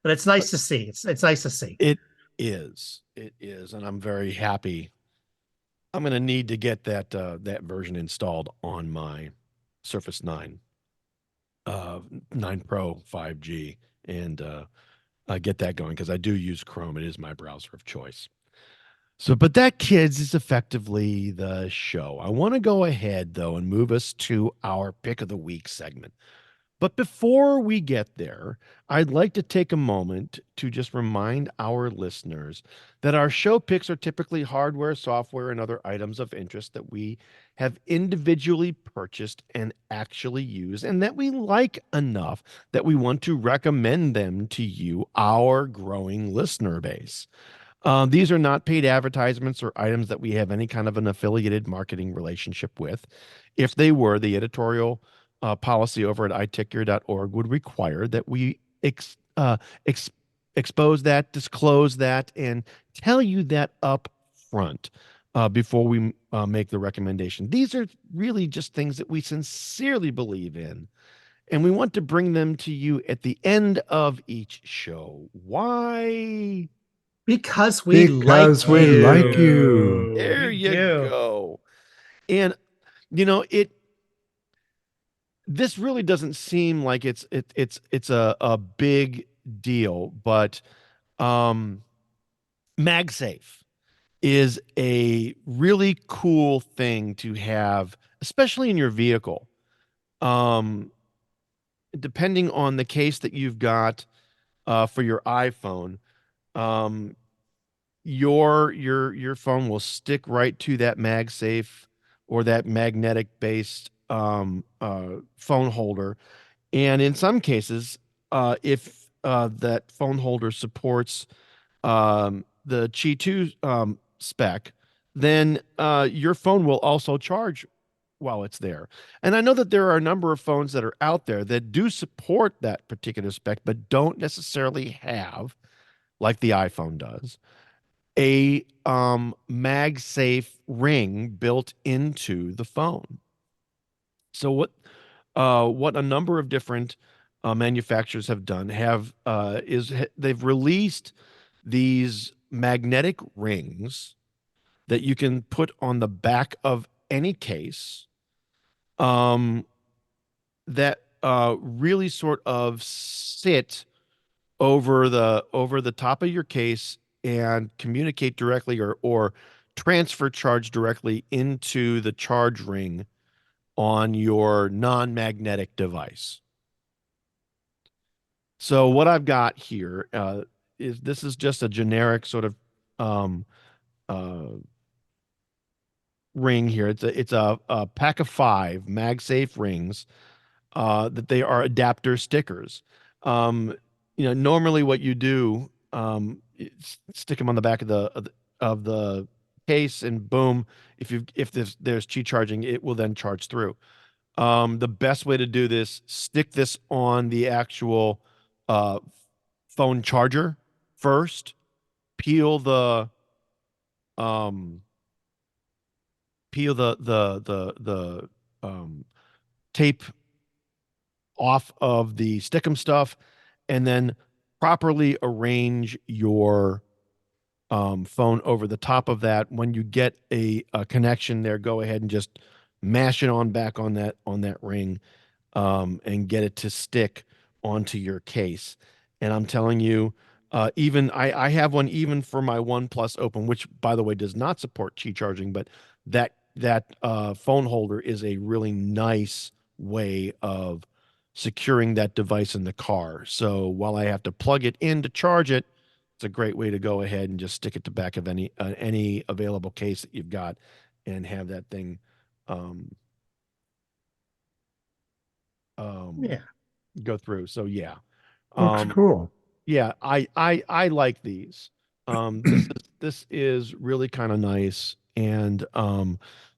But it's nice to see. It's nice to see. It is. It is, and I'm very happy. I'm going to need to get that version installed on my Surface 9, 9 Pro 5G, and get that going because I do use Chrome. It is my browser of choice. So, but that, kids, is effectively the show. I want to go ahead, though, and move us to our pick of the week segment. But before we get there, I'd like to take a moment to just remind our listeners that our show picks are typically hardware, software, and other items of interest that we have individually purchased and actually use, and that we like enough that we want to recommend them to you, our growing listener base. These are not paid advertisements or items that we have any kind of an affiliated marketing relationship with. If they were, the editorial policy over at iTechGear.org would require that we ex expose that, disclose that, and tell you that up front before we make the recommendation. These are really just things that we sincerely believe in, and we want to bring them to you at the end of each show. Why? Because we Because like we like you. you. There We you do. go. And it this really doesn't seem like it's a big deal, but um MagSafe is a really cool thing to have, especially in your vehicle. Um Depending on the case that you've got for your iPhone, um your phone will stick right to that MagSafe or that magnetic based phone holder. And in some cases, if that phone holder supports the Qi 2 spec, then your phone will also charge while it's there. And I know that there are a number of phones that are out there that do support that particular spec, but don't necessarily have, like the iPhone does, a MagSafe ring built into the phone. So what a number of different manufacturers have done they've released these magnetic rings that you can put on the back of any case, um, that really sort of sit over the top of your case and communicate directly or transfer charge directly into the charge ring on your non-magnetic device. So what I've got here is this is just a generic sort of um, uh, ring here. It's a pack of 5 MagSafe rings that they are adapter stickers. Um, normally what you do, stick them on the back of the case, and boom, if there's Qi charging, it will then charge through. The best way to do this, stick this on the actual uh, phone charger first, peel the um, peel the tape off of the stickum stuff, and then properly arrange your phone over the top of that. When you get a connection there, go ahead and just mash it on back on that ring, and get it to stick onto your case. And I'm telling you, even I have one even for my OnePlus Open, which by the way does not support Qi charging, but that phone holder is a really nice way of securing that device in the car. So while I have to plug it in to charge it, it's a great way to go ahead and just stick it to the back of any available case that you've got and have that thing Yeah. go through. So yeah. Looks cool. Yeah, I like these. This is really kind of nice, and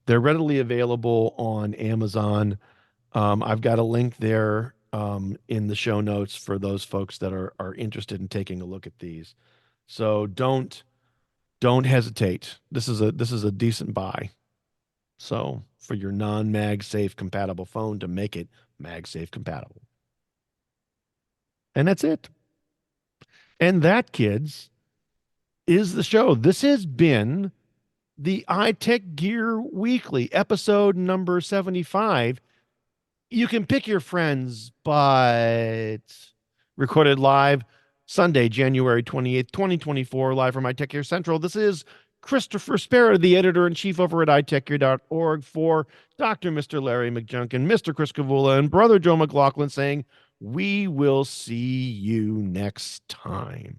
they're readily available on Amazon. I've got a link there in the show notes for those folks that are interested in taking a look at these. So don't hesitate. This is a decent buy. So for your non-MagSafe compatible phone to make it MagSafe compatible. And that's it. And that, kids, is the show. This has been the iTechGear Weekly, episode number 75. You can pick your friends, but recorded live Sunday, January 28th, 2024, live from iTechGear Central. This is Christopher Spera, the editor-in-chief over at iTechGear.org, for Dr. Mr. Larry McJunkin, Mr. Chris Gavula, and Brother Joe McLaughlin saying, we will see you next time.